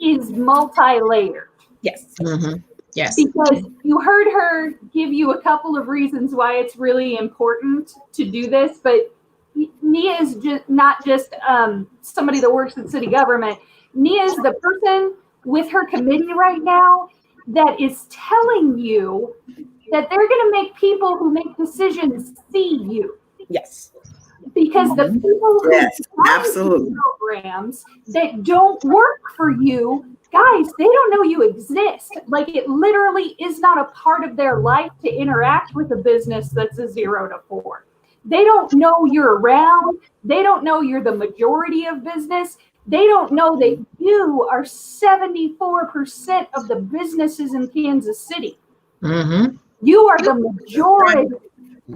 [SPEAKER 6] is multi-layered.
[SPEAKER 5] Yes.
[SPEAKER 8] Yes.
[SPEAKER 6] Because you heard her give you a couple of reasons why it's really important to do this, but Nia is just not just somebody that works in city government. Nia is the person with her committee right now that is telling you that they're going to make people who make decisions see you.
[SPEAKER 5] Yes.
[SPEAKER 6] Because the people who absolutely programs that don't work for you, guys, they don't know you exist. Like, it literally is not a part of their life to interact with a business that's a 0 to 4. They don't know you're around. They don't know you're the majority of business. They don't know that you are 74% of the businesses in Kansas City. You are the majority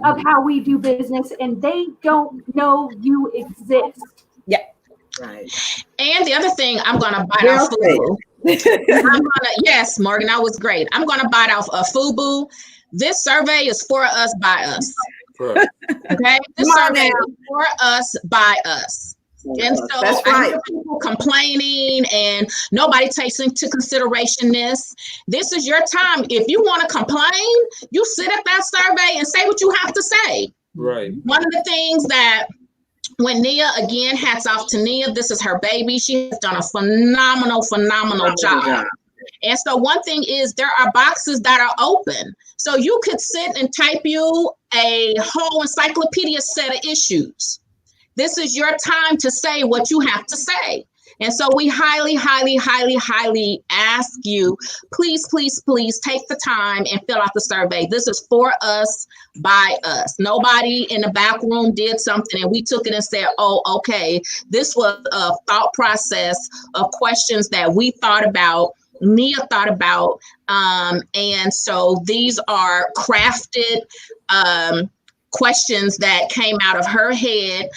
[SPEAKER 6] of how we do business, and they don't know you exist.
[SPEAKER 5] Yeah.
[SPEAKER 7] Right.
[SPEAKER 8] And the other thing, I'm going to bite off FUBU. Yes, Morgan, that was great. I'm going to bite off a FUBU. This survey is for us, by us.
[SPEAKER 9] Right.
[SPEAKER 8] Okay, this survey is for us, by us. And so I hear people complaining and nobody takes into consideration this. This is your time. If you want to complain, you sit at that survey and say what you have to say.
[SPEAKER 9] Right.
[SPEAKER 8] One of the things that when Nia, again, hats off to Nia, this is her baby. She has done a phenomenal job. And so one thing is there are boxes that are open. So you could sit and type you a whole encyclopedia set of issues. This is your time to say what you have to say. And so we highly ask you, please take the time and fill out the survey. This is for us, by us. Nobody in the back room did something and we took it and said, oh, okay, this was a thought process of questions that we thought about, Nia thought about. And so these are crafted questions that came out of her head.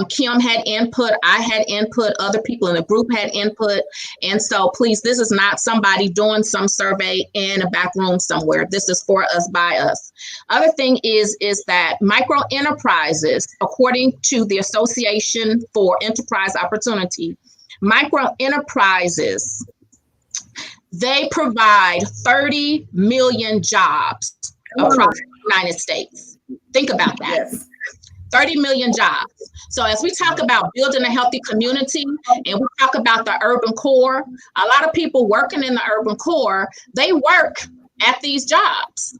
[SPEAKER 8] Kim had input, I had input, other people in the group had input. And so please, this is not somebody doing some survey in a back room somewhere. This is for us, by us. Other thing is that micro enterprises, according to the Association for Enterprise Opportunity, micro enterprises, they provide 30 million jobs across the United States. Think about that. Yes. 30 million jobs. So as we talk about building a healthy community and we talk about the urban core, a lot of people working in the urban core, they work at these jobs.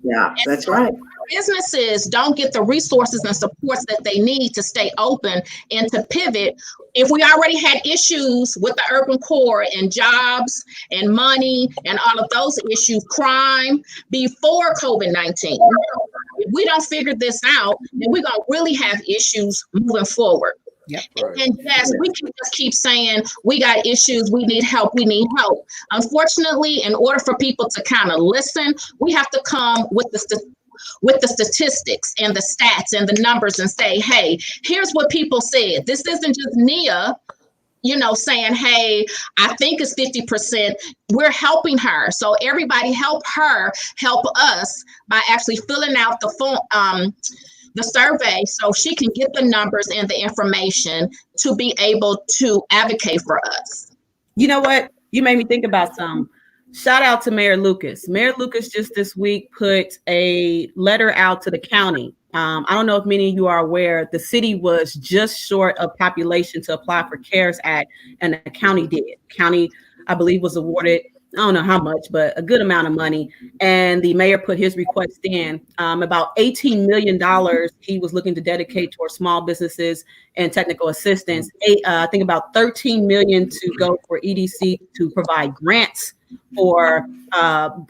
[SPEAKER 7] Yeah, that's right.
[SPEAKER 8] Businesses don't get the resources and supports that they need to stay open and to pivot. If we already had issues with the urban core and jobs and money and all of those issues, crime, before COVID-19, if we don't figure this out, then we're going to really have issues moving forward. Yep. And yes, we can just keep saying, we got issues, we need help. Unfortunately, in order for people to kind of listen, we have to come with the statistics and the stats and the numbers and say, hey, here's what people said. This isn't just Nia, saying, hey, I think it's 50%. We're helping her. So everybody help her, help us by actually filling out the survey so she can get the numbers and the information to be able to advocate for us.
[SPEAKER 5] You know what? You made me think about some. Shout out to Mayor Lucas. Mayor Lucas just this week put a letter out to the county. I don't know if many of you are aware, the city was just short of population to apply for CARES Act, and the county did. County, I believe, was awarded, I don't know how much, but a good amount of money. And the mayor put his request in. About $18 million he was looking to dedicate towards small businesses and technical assistance. I think about $13 million to go for EDC to provide grants for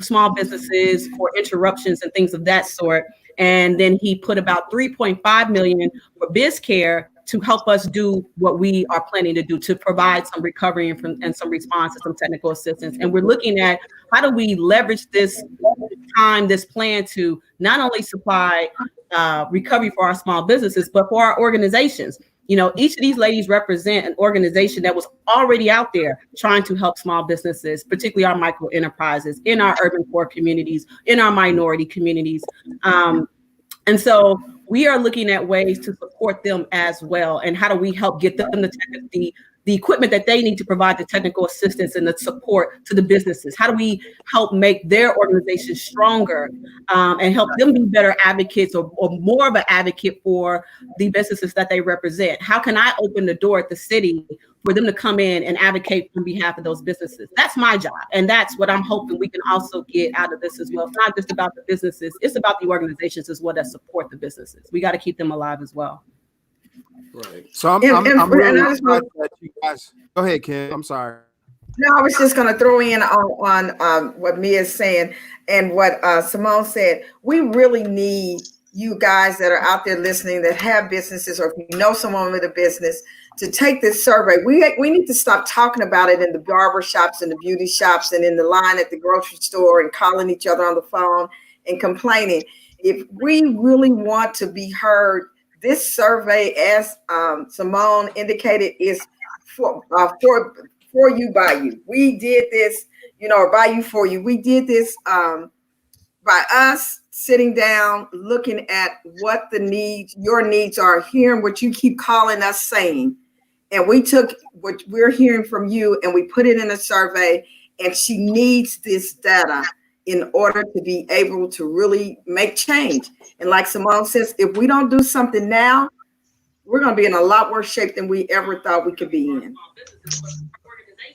[SPEAKER 5] small businesses, for interruptions and things of that sort. And then he put about $3.5 million for BizCare to help us do what we are planning to do, to provide some recovery and some response to some technical assistance. And we're looking at how do we leverage this time, this plan to not only supply recovery for our small businesses, but for our organizations. Each of these ladies represent an organization that was already out there trying to help small businesses, particularly our micro enterprises, in our urban core communities, in our minority communities. And so we are looking at ways to support them as well. And how do we help get them the equipment that they need to provide the technical assistance and the support to the businesses? How do we help make their organization stronger and help them be better advocates or more of an advocate for the businesses that they represent? How can I open the door at the city for them to come in and advocate on behalf of those businesses? That's my job. And that's what I'm hoping we can also get out of this as well. It's not just about the businesses, it's about the organizations as well that support the businesses. We got to keep them alive as well.
[SPEAKER 9] Right.
[SPEAKER 1] So I'm really glad that you guys. Go ahead, Kim. I'm sorry.
[SPEAKER 7] No, I was just going to throw in on what Mia's saying and what Simone said. We really need you guys that are out there listening that have businesses, or if you know someone with a business, to take this survey. We need to stop talking about it in the barber shops and the beauty shops and in the line at the grocery store and calling each other on the phone and complaining. If we really want to be heard, this survey, as Simone indicated, is for you, by you. We did this, or by you, for you. We did this by us, sitting down, looking at what your needs are, hearing what you keep calling us saying. And we took what we're hearing from you and we put it in a survey, and she needs this data in order to be able to really make change. And like Simone says, if we don't do something now, we're going to be in a lot worse shape than we ever thought we could be in.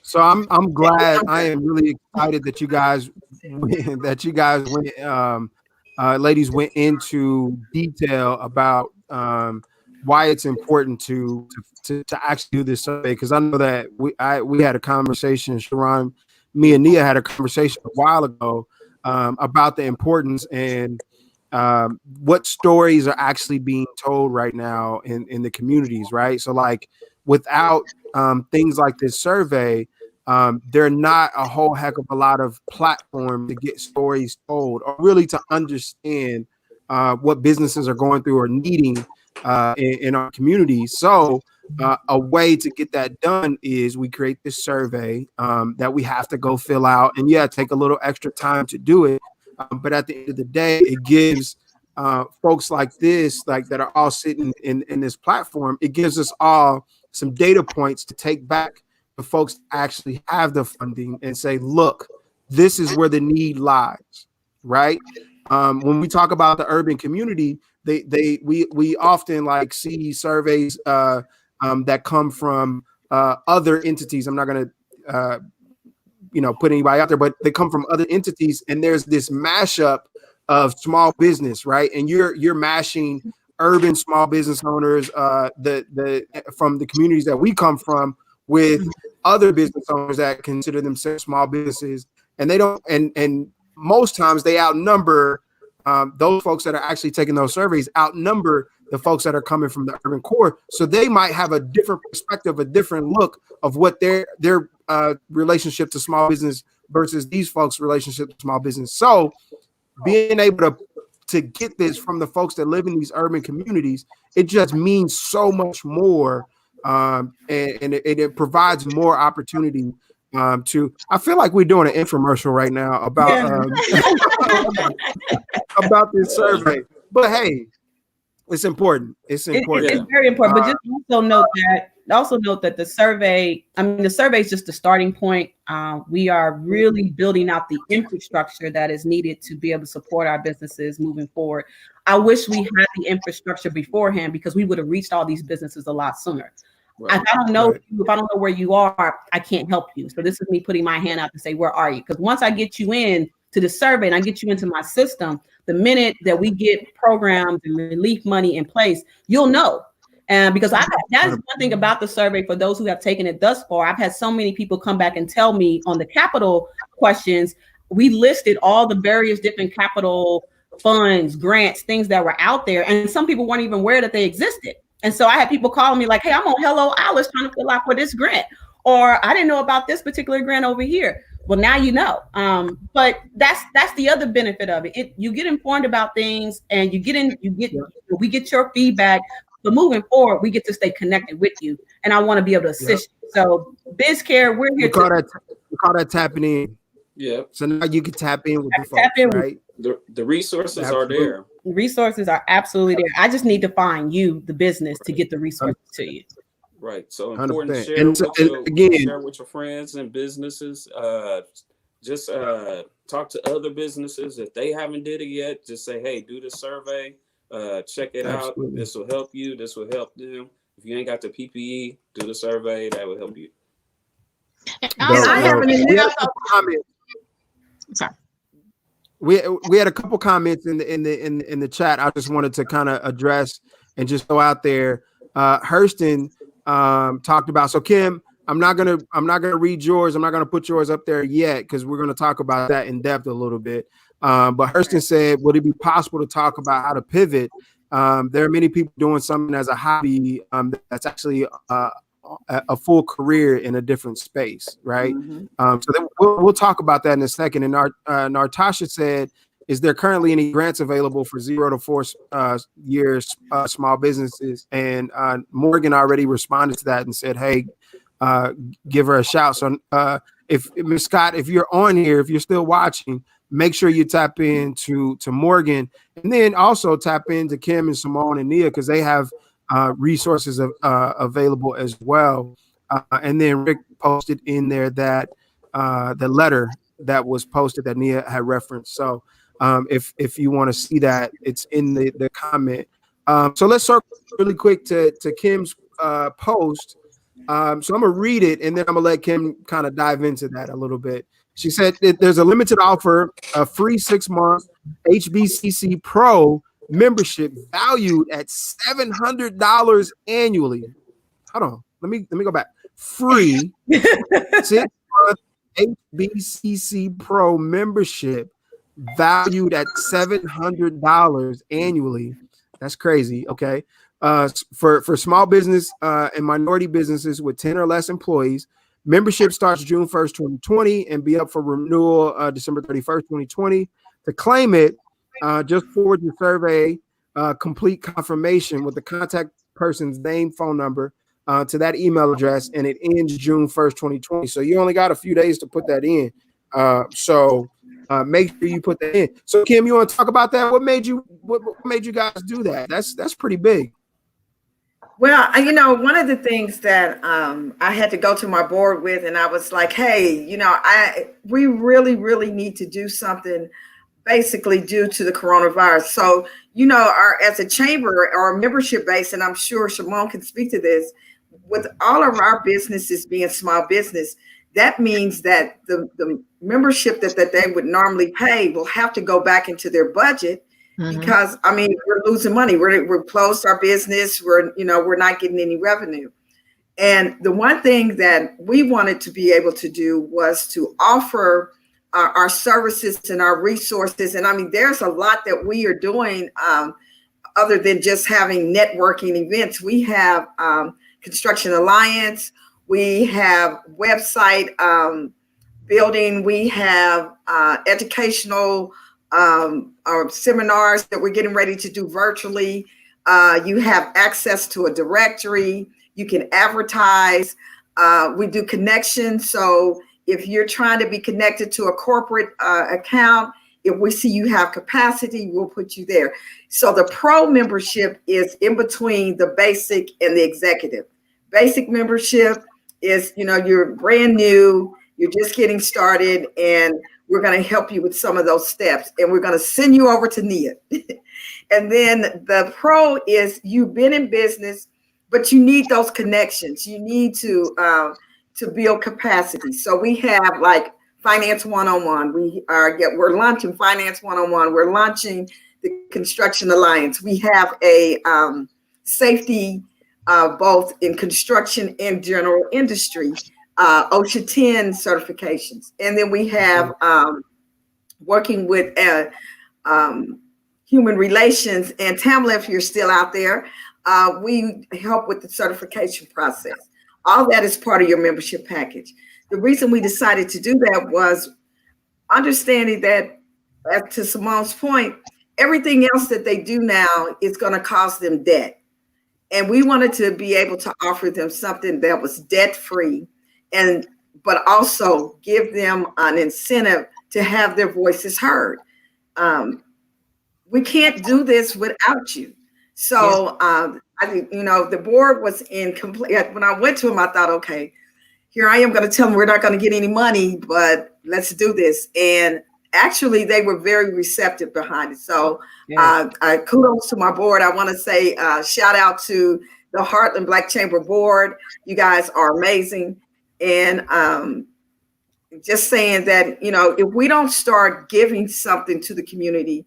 [SPEAKER 1] So I'm glad. I am really excited that you guys went, ladies went into detail about why it's important to actually do this survey, because I know that we had a conversation, Sharon, me and Nia had a conversation a while ago about the importance and what stories are actually being told right now in the communities, right? So like without things like this survey, there are not a whole heck of a lot of platform to get stories told or really to understand what businesses are going through or needing in our communities. So a way to get that done is we create this survey that we have to go fill out, and take a little extra time to do it. But at the end of the day, it gives folks like this, like that are all sitting in this platform, it gives us all some data points to take back to folks that actually have the funding and say, look, this is where the need lies, right? When we talk about the urban community, we often like see surveys that come from other entities. I'm not going to put anybody out there, but they come from other entities, and there's this mashup of small business, right? And you're mashing urban small business owners, the from the communities that we come from, with other business owners that consider themselves small businesses, and they don't, and most times they outnumber those folks that are actually taking those surveys, outnumber the folks that are coming from the urban core. So they might have a different perspective, a different look of what their relationship to small business versus these folks' relationship to small business. So being able to get this from the folks that live in these urban communities, it just means so much more, and it provides more opportunity to. I feel like we're doing an infomercial right now about about this survey, but hey, it's important. It's important.
[SPEAKER 5] It's very important. But just also note that the survey, the survey is just the starting point. We are really building out the infrastructure that is needed to be able to support our businesses moving forward. I wish we had the infrastructure beforehand, because we would have reached all these businesses a lot sooner. Right. If I don't know if I don't know where you are, I can't help you. So this is me putting my hand out to say, where are you? Because once I get you in to the survey and I get you into my system, the minute that we get programs and relief money in place, you'll know. And because that's one thing about the survey, for those who have taken it thus far, I've had so many people come back and tell me on the capital questions, we listed all the various different capital funds, grants, things that were out there. And some people weren't even aware that they existed. And so I had people calling me like, hey, I'm on Hello Alice trying to fill out for this grant, or I didn't know about this particular grant over here. Well, now you know. But that's the other benefit of it. You get informed about things, and we get your feedback. But moving forward, we get to stay connected with you, and I want to be able to assist you. So, BizCare, we're here.
[SPEAKER 1] We call that tapping in. Yeah. So now you can tap in with the folks, right?
[SPEAKER 9] The resources are there.
[SPEAKER 5] The resources are absolutely there. I just need to find you, the business, to get the resources to you.
[SPEAKER 9] Right. So important
[SPEAKER 1] 100%.
[SPEAKER 9] to share with your friends and businesses. Just talk to other businesses if they haven't did it yet. Just say, hey, do the survey. Check it out. This will help you. This will help them. If you ain't got the PPE, do the survey. That will help you.
[SPEAKER 1] I have a comment.
[SPEAKER 8] Sorry.
[SPEAKER 1] We had a couple comments in the chat. I just wanted to kind of address and just go out there. Hurston talked about, so Kim, I'm not gonna read yours. I'm not gonna put yours up there yet, because we're gonna talk about that in depth a little bit. But Hurston said, would it be possible to talk about how to pivot? There are many people doing something as a hobby that's actually a full career in a different space, right? So then we'll talk about that in a second. And Natasha said, is there currently any grants available for 0 to 4 years small businesses? And Morgan already responded to that and said, hey, give her a shout. So if Ms. Scott, if you're on here, if you're still watching, make sure you tap into Morgan, and then also tap into Kim and Simone and Nia, because they have resources available as well. And then Rick posted in there that the letter that was posted that Nia had referenced. So if you want to see that, it's in the comment. So let's circle really quick to Kim's post. So I'm gonna read it, and then I'm gonna let Kim kind of dive into that a little bit. She said that there's a limited offer, a free 6-month HBCC Pro membership valued at $700 annually. Hold on, let me go back. Free 6-month HBCC Pro membership valued at $700 annually. That's crazy. Okay. For small business and minority businesses with 10 or less employees, membership starts June 1st, 2020 and be up for renewal December 31st, 2020. To claim it, just forward your survey complete confirmation with the contact person's name, phone number to that email address, and it ends June 1st, 2020. So you only got a few days to put that in. So make sure you put that in. So Kim, you want to talk about that? What made you guys do that? That's pretty big.
[SPEAKER 7] Well, one of the things that I had to go to my board with, and I was like, hey, we really, really need to do something basically due to the coronavirus. So, as a chamber, our membership base, and I'm sure Simone can speak to this, with all of our businesses being small business, that means that the membership that they would normally pay will have to go back into their budget. Because we're losing money. We're closed our business. We're not getting any revenue. And the one thing that we wanted to be able to do was to offer our services and our resources. And there's a lot that we are doing other than just having networking events. We have Construction Alliance. We have website building. We have educational our seminars that we're getting ready to do virtually. You have access to a directory. You can advertise. We do connections. So if you're trying to be connected to a corporate account, if we see you have capacity, we'll put you there. So the pro membership is in between the basic and the executive. Basic membership is, you're brand new, you're just getting started, and we're going to help you with some of those steps, and we're going to send you over to Nia. And then the pro is you've been in business, but you need those connections. You need to build capacity. So we have like Finance 101. We're launching Finance 101. We're launching the Construction Alliance. We have a safety both in construction and general industry. OSHA 10 certifications. And then we have working with human relations. And Tamla, if you're still out there, we help with the certification process. All that is part of your membership package. The reason we decided to do that was understanding that, to Simone's point, everything else that they do now is going to cost them debt. And we wanted to be able to offer them something that was debt-free, but also give them an incentive to have their voices heard. We can't do this without you. So the board was in complete. When I went to them, I thought, okay, here I am going to tell them we're not going to get any money, but let's do this. And actually, they were very receptive behind it. So kudos to my board. I want to say shout out to the Heartland Black Chamber Board. You guys are amazing. And just saying that, if we don't start giving something to the community,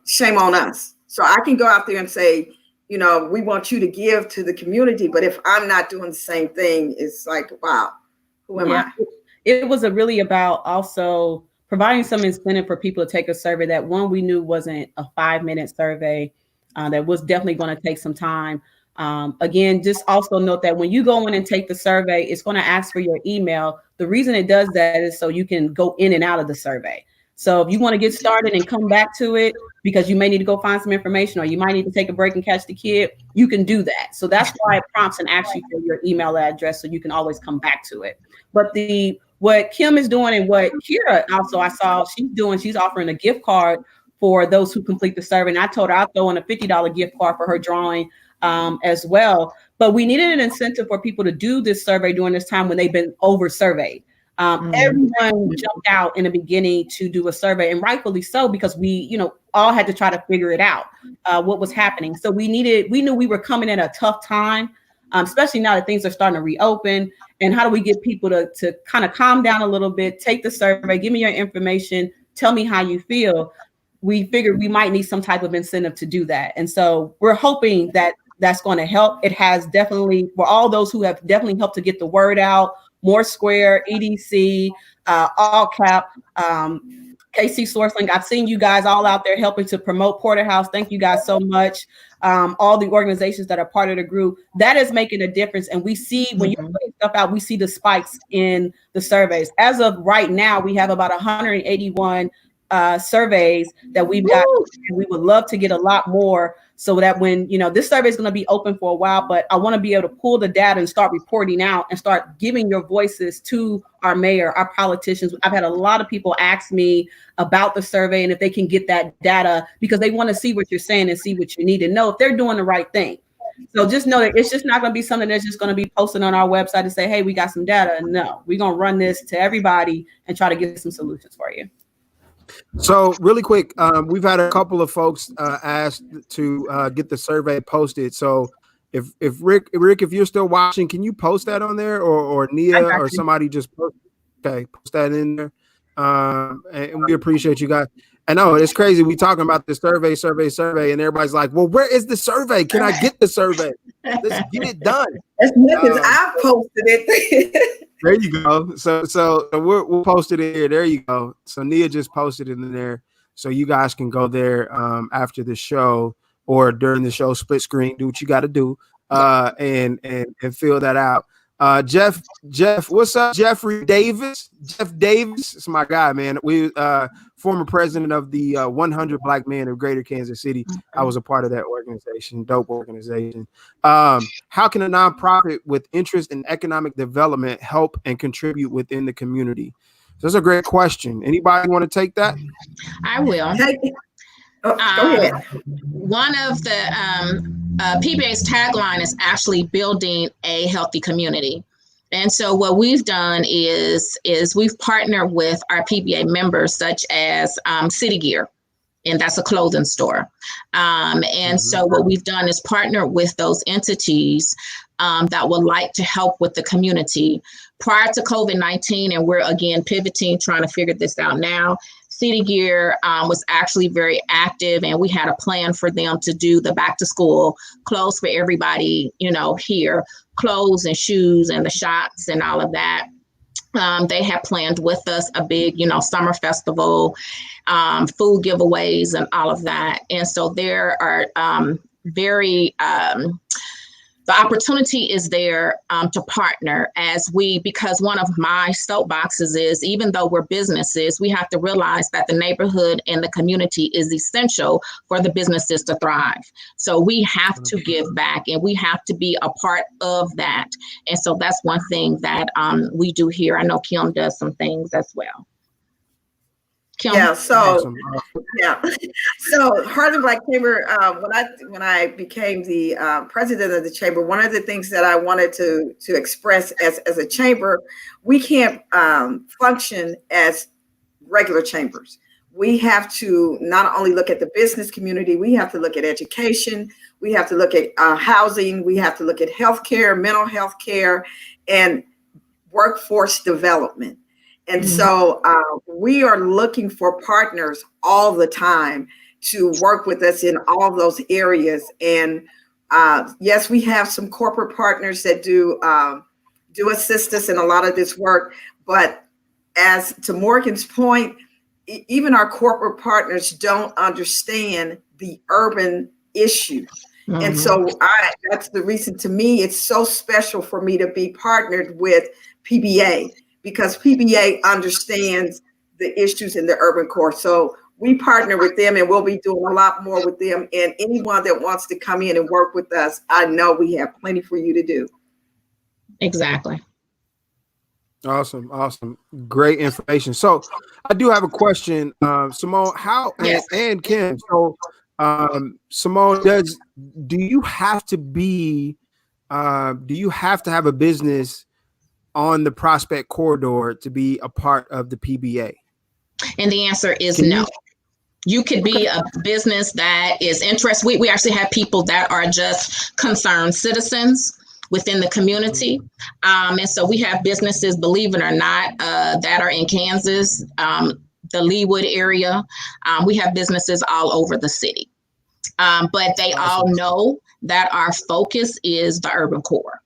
[SPEAKER 7] shame on us. So I can go out there and say, we want you to give to the community. But if I'm not doing the same thing, it's like, wow, who am I?
[SPEAKER 5] It was really about also providing some incentive for people to take a survey that we knew wasn't a 5-minute survey, that was definitely going to take some time. Again, just also note that when you go in and take the survey, it's going to ask for your email. The reason it does that is so you can go in and out of the survey. So if you want to get started and come back to it because you may need to go find some information, or you might need to take a break and catch the kid, you can do that. So that's why it prompts and asks you for your email address, so you can always come back to it. But the what Kim is doing and what Kira also I saw she's doing, she's offering a gift card for those who complete the survey. And I told her I'll throw in a $50 gift card for her drawing as well. But we needed an incentive for people to do this survey during this time when they've been over surveyed. Everyone jumped out in the beginning to do a survey, and rightfully so, because we, all had to try to figure it out, what was happening. So we knew we were coming in a tough time, especially now that things are starting to reopen. And how do we get people to kind of calm down a little bit, take the survey, give me your information, tell me how you feel. We figured we might need some type of incentive to do that. And so we're hoping that that's going to help. It has definitely, for all those who have definitely helped to get the word out, More Square, EDC, All Cap, KC Sourcelink. I've seen you guys all out there helping to promote Porterhouse. Thank you guys so much. All the organizations that are part of the group, that is making a difference. And we see when you're putting stuff out, we see the spikes in the surveys. As of right now, we have about 181 surveys that we've got, and we would love to get a lot more, so that when this survey is going to be open for a while, but I want to be able to pull the data and start reporting out and start giving your voices to our mayor, our politicians. I've had a lot of people ask me about the survey and if they can get that data, because they want to see what you're saying and see what you need to know if they're doing the right thing. So just know that it's just not going to be something that's just going to be posted on our website and say, hey, we got some data. No, we're going to run this to everybody and try to get some solutions for you.
[SPEAKER 1] So really quick, we've had a couple of folks asked to get the survey posted. So if Rick, if you're still watching, can you post that on there, or Nia or somebody just post that in there? And we appreciate you guys. I know it's crazy. We talking about the survey, and everybody's like, well, where is the survey? Can I get the survey? Let's get it done.
[SPEAKER 7] That's nothing. I posted it.
[SPEAKER 1] There you go. So we'll post it in here. There you go. So Nia just posted it in there, so you guys can go there after the show or during the show, split screen, do what you got to do, and fill that out. Jeff, what's up? Jeffrey Davis. Jeff Davis is my guy, man. We former president of the 100 Black Men of Greater Kansas City. I was a part of that organization. Dope organization. How can a nonprofit with interest in economic development help and contribute within the community? So that's a great question. Anybody want to take that?
[SPEAKER 8] I will.
[SPEAKER 7] Go ahead.
[SPEAKER 8] One of the PBA's tagline is actually building a healthy community. And so what we've done is we've partnered with our PBA members, such as City Gear, and that's a clothing store. So what we've done is partner with those entities that would like to help with the community. Prior to COVID-19, and we're again pivoting, trying to figure this out now, City Gear was actually very active, and we had a plan for them to do the back to school clothes for everybody, here, clothes and shoes and the shots and all of that. They had planned with us a big, summer festival, food giveaways and all of that. And so there are the opportunity is there to partner because one of my soapboxes is, even though we're businesses, we have to realize that the neighborhood and the community is essential for the businesses to thrive. So we have to give back, and we have to be a part of that. And so that's one thing that we do here. I know Kim does some things as well. Kim?
[SPEAKER 7] Yeah, so Harlem Black Chamber, when I became the president of the chamber, one of the things that I wanted to express as a chamber, we can't function as regular chambers. We have to not only look at the business community, we have to look at education, we have to look at housing, we have to look at healthcare, mental health care, and workforce development. And so we are looking for partners all the time to work with us in all those areas. And yes, we have some corporate partners that do assist us in a lot of this work. But as to Morgan's point, even our corporate partners don't understand the urban issue. And so that's the reason, to me, it's so special for me to be partnered with PBA, because PBA understands the issues in the urban core. So we partner with them, and we'll be doing a lot more with them. And anyone that wants to come in and work with us, I know we have plenty for you to do.
[SPEAKER 8] Exactly.
[SPEAKER 1] Awesome. Great information. So I do have a question, Simone, and Kim. So Simone, do you have to have a business on the Prospect Corridor to be a part of the PBA?
[SPEAKER 8] And the answer is no. You could be a business that is interested. We actually have people that are just concerned citizens within the community. And so we have businesses, believe it or not, that are in Kansas, the Leawood area. We have businesses all over the city. But they all know that our focus is the urban core.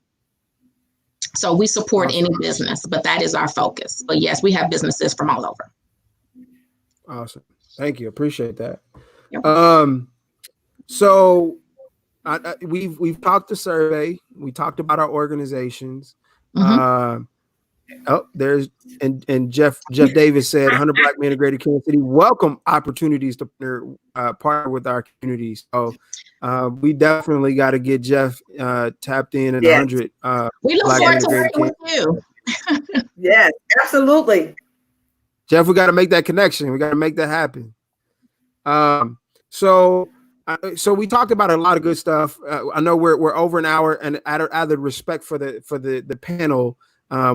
[SPEAKER 8] So we support any business, but that is our focus. But yes, we have businesses from all over.
[SPEAKER 1] Awesome. Thank you. Appreciate that.
[SPEAKER 8] Yep.
[SPEAKER 1] So we've talked the survey. We talked about our organizations.
[SPEAKER 8] Mm-hmm.
[SPEAKER 1] There's and Jeff Davis said 100 Black men in Greater Kansas City welcome opportunities to partner with our communities. So we definitely got to get Jeff tapped in at 100.
[SPEAKER 8] We look forward to working with you.
[SPEAKER 7] Yes, absolutely.
[SPEAKER 1] Jeff, we got to make that connection. We got to make that happen. So we talked about a lot of good stuff. I know we're over an hour, and out of respect for the panel,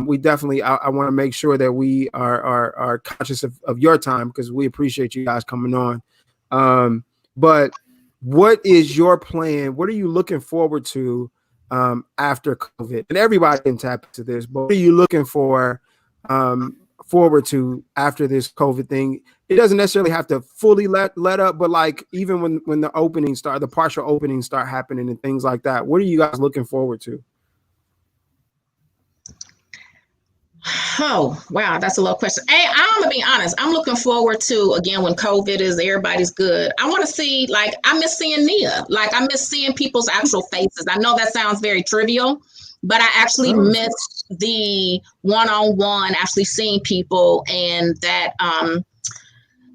[SPEAKER 1] we definitely I want to make sure that we are conscious of your time, because we appreciate you guys coming on. But what is your plan? What are you looking forward to after COVID? And everybody can tap into this, but what are you looking forward to after this COVID thing? It doesn't necessarily have to fully let up, but like even when the openings start, the partial openings start happening and things like that, what are you guys looking forward to?
[SPEAKER 8] Oh, wow. That's a little question. Hey, I'm going to be honest. I'm looking forward to, again, when COVID is, everybody's good. I want to see, like, I miss seeing Nia. Like, I miss seeing people's actual faces. I know that sounds very trivial, but I actually miss the one-on-one, actually seeing people and that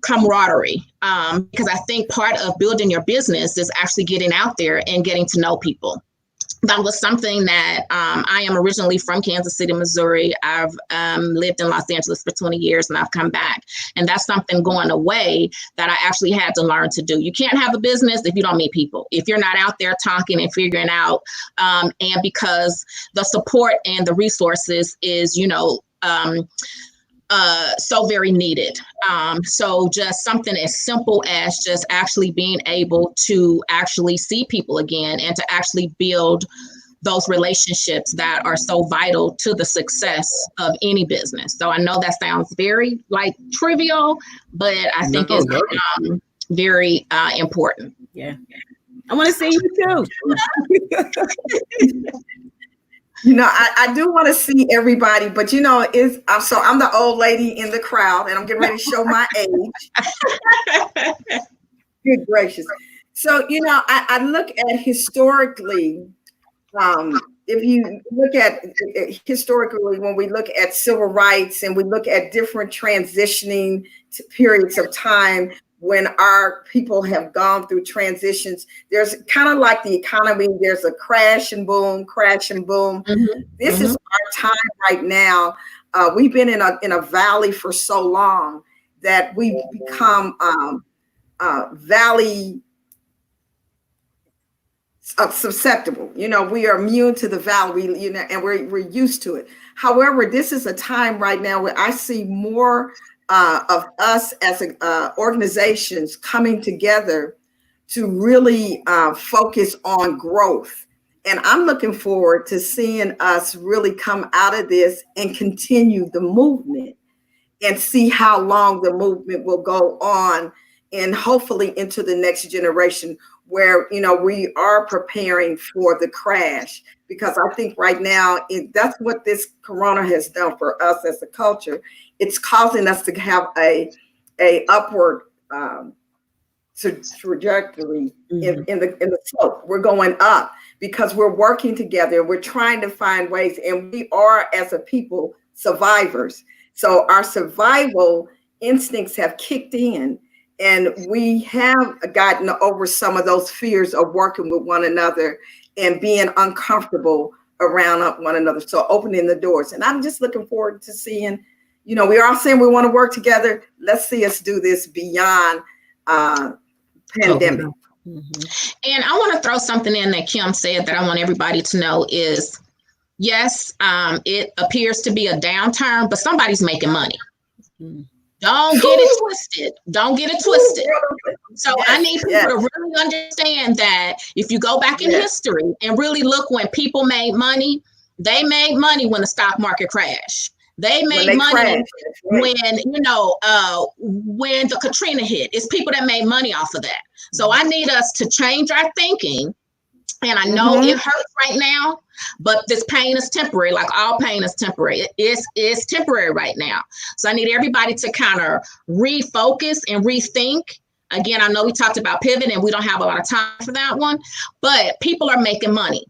[SPEAKER 8] camaraderie. Because I think part of building your business is actually getting out there and getting to know people. That was something that I am originally from Kansas City, Missouri. I've lived in Los Angeles for 20 years and I've come back. And that's something going away that I actually had to learn to do. You can't have a business if you don't meet people, if you're not out there talking and figuring out. And because the support and the resources is, so very needed. So just something as simple as just actually being able to actually see people again and to actually build those relationships that are so vital to the success of any business. So I know that sounds very like trivial, but I think it's very important.
[SPEAKER 5] Yeah. I want to see you too.
[SPEAKER 7] I do want to see everybody, but so I'm the old lady in the crowd and I'm getting ready to show my age. Good gracious. So, I look at historically, if you look at historically, when we look at civil rights and we look at different transitioning periods of time, when our people have gone through transitions, there's kind of like the economy, there's a crash and boom. Mm-hmm. This is our time right now. We've been in a valley for so long that we've become valley susceptible. We are immune to the valley, and we're used to it. However, this is a time right now where I see more of us as organizations coming together to really focus on growth. And I'm looking forward to seeing us really come out of this and continue the movement and see how long the movement will go on, and hopefully into the next generation where, we are preparing for the crash. Because I think right now, that's what this corona has done for us as a culture. It's causing us to have a upward trajectory in the slope. We're going up because we're working together. We're trying to find ways, and we are, as a people, survivors. So our survival instincts have kicked in, and we have gotten over some of those fears of working with one another and being uncomfortable around one another. So opening the doors. And I'm just looking forward to seeing, you know, we're all saying we want to work together. Let's see us do this beyond pandemic.
[SPEAKER 8] And I want to throw something in that Kim said that I want everybody to know is, yes, it appears to be a downturn, but somebody's making money. Don't get it twisted. Don't get it twisted. So I need people to really understand that if you go back in history and really look when people made money, they made money when the stock market crashed. They made money when, you know, when the Katrina hit. It's people that made money off of that. So I need us to change our thinking. And I know it hurts right now, but this pain is temporary. Like all pain is temporary. It's temporary right now. So I need everybody to kind of refocus and rethink. Again, I know we talked about pivot and we don't have a lot of time for that one, but people are making money.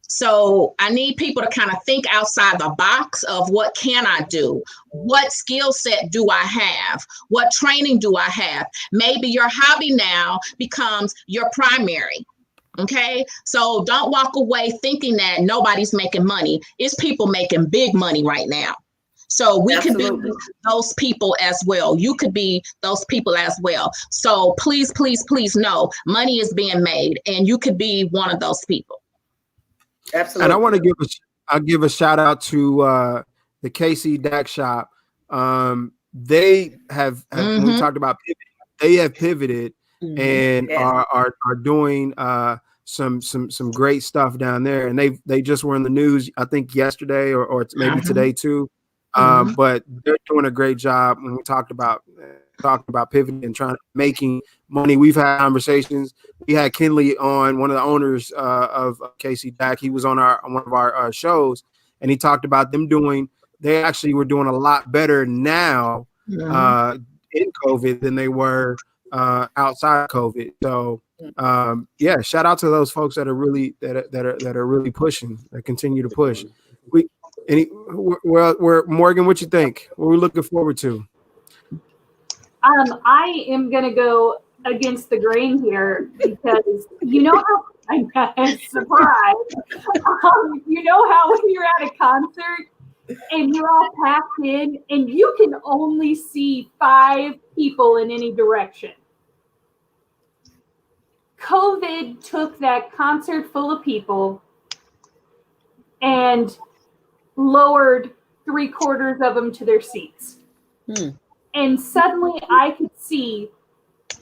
[SPEAKER 8] So I need people to kind of think outside the box of what can I do? What skill set do I have? What training do I have? Maybe your hobby now becomes your primary. Okay, so don't walk away thinking that nobody's making money. It's people making big money right now. So we could be those people as well. You could be those people as well. So please, please, please know money is being made and you could be one of those people.
[SPEAKER 7] Absolutely.
[SPEAKER 1] And I want to give a shout out to the KC DAC shop. They have when we talked about pivoting, they have pivoted and are doing some great stuff down there. And they just were in the news, I think yesterday or maybe today too. But they're doing a great job when we talked about pivoting and making money. We've had conversations. We had Kinley on, one of the owners of KC DAC. He was on one of our shows, and he talked about they actually were doing a lot better now in COVID than they were outside COVID. So shout out to those folks that are really that are really pushing, that continue to push. Morgan, what you think? What are we looking forward to?
[SPEAKER 6] I am going to go against the grain here because you know how I'm surprised. You know how when you're at a concert and you're all packed in and you can only see 5 people in any direction. COVID took that concert full of people and lowered 3/4 of them to their seats. And suddenly I could see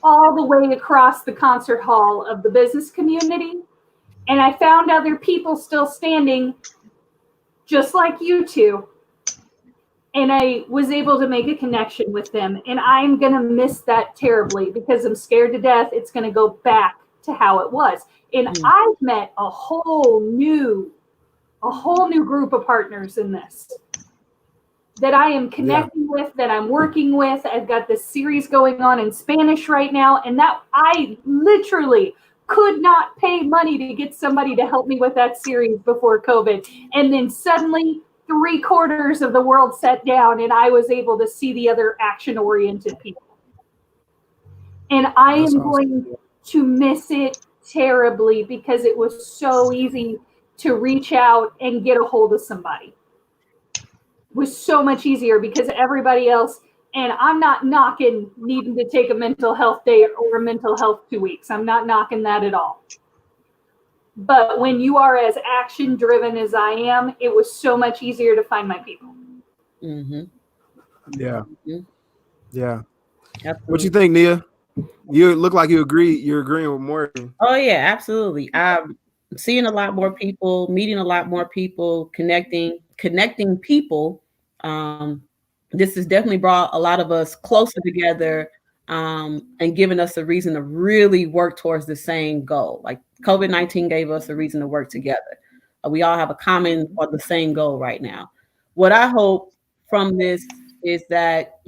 [SPEAKER 6] all the way across the concert hall of the business community. And I found other people still standing just like you two. And I was able to make a connection with them. And I'm going to miss that terribly because I'm scared to death it's going to go back to how it was. And I've met a whole new group of partners in this that I am connecting with, that I'm working with. I've got this series going on in Spanish right now, and that I literally could not pay money to get somebody to help me with that series before COVID. And then suddenly 3/4 of the world sat down and I was able to see the other action-oriented people. And I am going to miss it terribly because it was so easy to reach out and get a hold of somebody. It was so much easier because everybody else, and I'm not knocking needing to take a mental health day or a mental health 2 weeks. I'm not knocking that at all. But when you are as action driven as I am, it was so much easier to find my people.
[SPEAKER 1] Yeah. Absolutely. What you think, Nia? You look like you agree. You're agreeing with Morgan.
[SPEAKER 5] Oh yeah, absolutely. I'm seeing a lot more people, meeting a lot more people, connecting people. This has definitely brought a lot of us closer together and given us a reason to really work towards the same goal. Like COVID-19 gave us a reason to work together. We all have a common or the same goal right now. What I hope from this is that,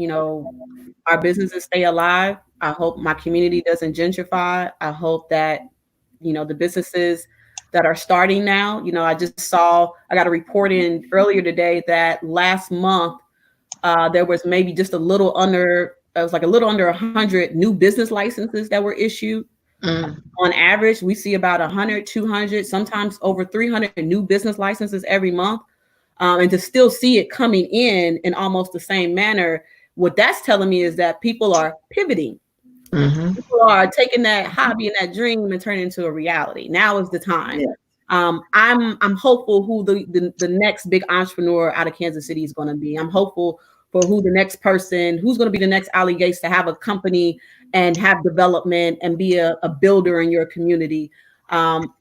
[SPEAKER 5] our businesses stay alive. I hope my community doesn't gentrify. I hope that, the businesses that are starting now, I got a report in earlier today that last month, there was maybe just a little under 100 new business licenses that were issued. On average, we see about 100, 200, sometimes over 300 new business licenses every month. And to still see it coming in almost the same manner, what that's telling me is that people are pivoting. People are taking that hobby and that dream and turning it into a reality. Now is the time.
[SPEAKER 7] Yeah.
[SPEAKER 5] I'm hopeful who the next big entrepreneur out of Kansas City is going to be. I'm hopeful for who the next person, who's going to be the next Ali Gates to have a company and have development and be a builder in your community. I'm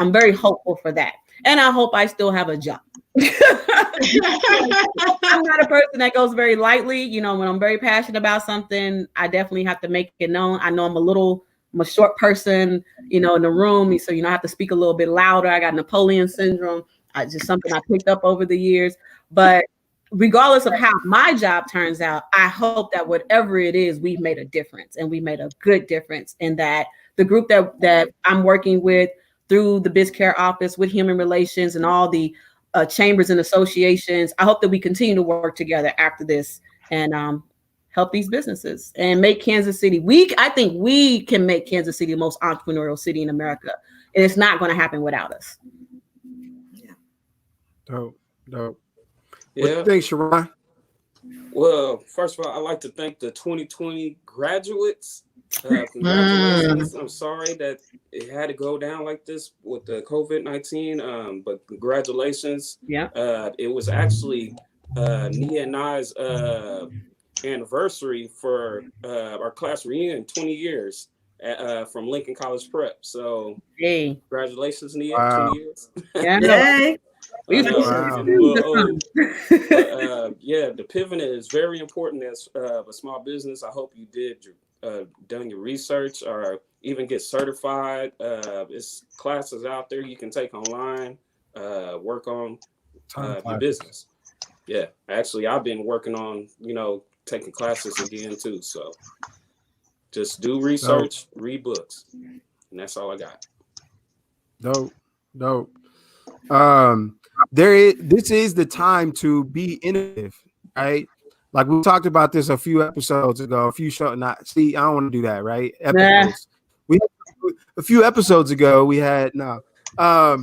[SPEAKER 5] very hopeful for that. And I hope I still have a job. I'm not a person that goes very lightly. You know, when I'm very passionate about something, I definitely have to make it known. I know I'm a short person, you know, in the room. So, you know, I have to speak a little bit louder. I got Napoleon syndrome. Just something I picked up over the years. But regardless of how my job turns out, I hope that whatever it is, we've made a difference, and we made a good difference, and that the group that I'm working with through the BizCare office with human relations and all the chambers and associations, I hope that we continue to work together after this and help these businesses and make Kansas City. I think we can make Kansas City the most entrepreneurial city in America, and it's not going to happen without us.
[SPEAKER 7] Yeah.
[SPEAKER 1] Dope.
[SPEAKER 9] Yeah.
[SPEAKER 1] What do you think, Sharon?
[SPEAKER 9] Well, first of all, I'd like to thank the 2020 graduates. Congratulations. I'm sorry that it had to go down like this with the COVID-19, but congratulations.
[SPEAKER 5] Yeah.
[SPEAKER 9] It was actually Nia and I's anniversary for our class reunion, 20 years from Lincoln College Prep. So
[SPEAKER 5] hey,
[SPEAKER 9] congratulations, Nia,
[SPEAKER 1] Wow.
[SPEAKER 9] 20 years.
[SPEAKER 5] Yeah.
[SPEAKER 7] Yay.
[SPEAKER 9] Yeah, the pivot is very important as a small business. I hope you done your research or even get certified. It's classes out there you can take online, work on your business. Yeah, actually, I've been working on, taking classes again too. So just do research, read books, and that's all I got.
[SPEAKER 1] Dope. This is the time to be innovative, right? Like we talked about this a few episodes ago, I don't want to do that, right? Episodes. We a few episodes ago we had but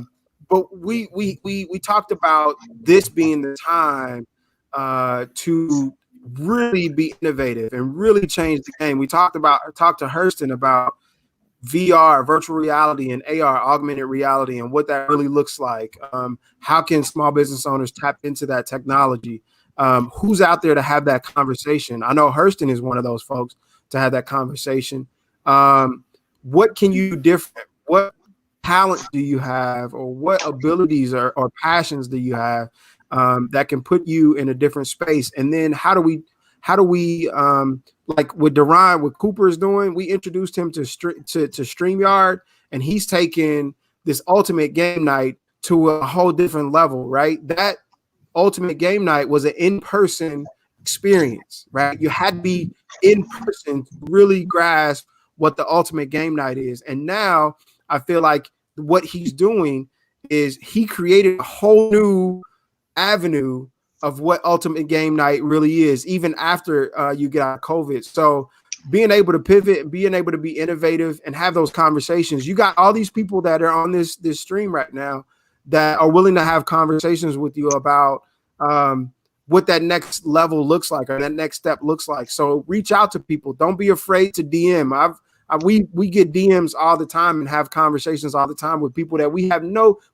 [SPEAKER 1] we talked about this being the time to really be innovative and really change the game. We talked to Hurston about VR, virtual reality, and AR, augmented reality, and what that really looks like. How can small business owners tap into that technology? Who's out there to have that conversation? I know Hurston is one of those folks to have that conversation. What can you do different? What talents do you have, or what abilities or passions do you have that can put you in a different space? And then how do we like what Duran, what Cooper is doing, we introduced him to StreamYard, and he's taken this ultimate game night to a whole different level, right? That ultimate game night was an in-person experience, right? You had to be in person to really grasp what the ultimate game night is. And now I feel like what he's doing is he created a whole new avenue of what ultimate game night really is, even after you get out of COVID. So being able to pivot and being able to be innovative and have those conversations, you got all these people that are on this stream right now that are willing to have conversations with you about what that next level looks like or that next step looks like. So reach out to people. Don't be afraid to DM. We get DMs all the time and have conversations all the time with people that we've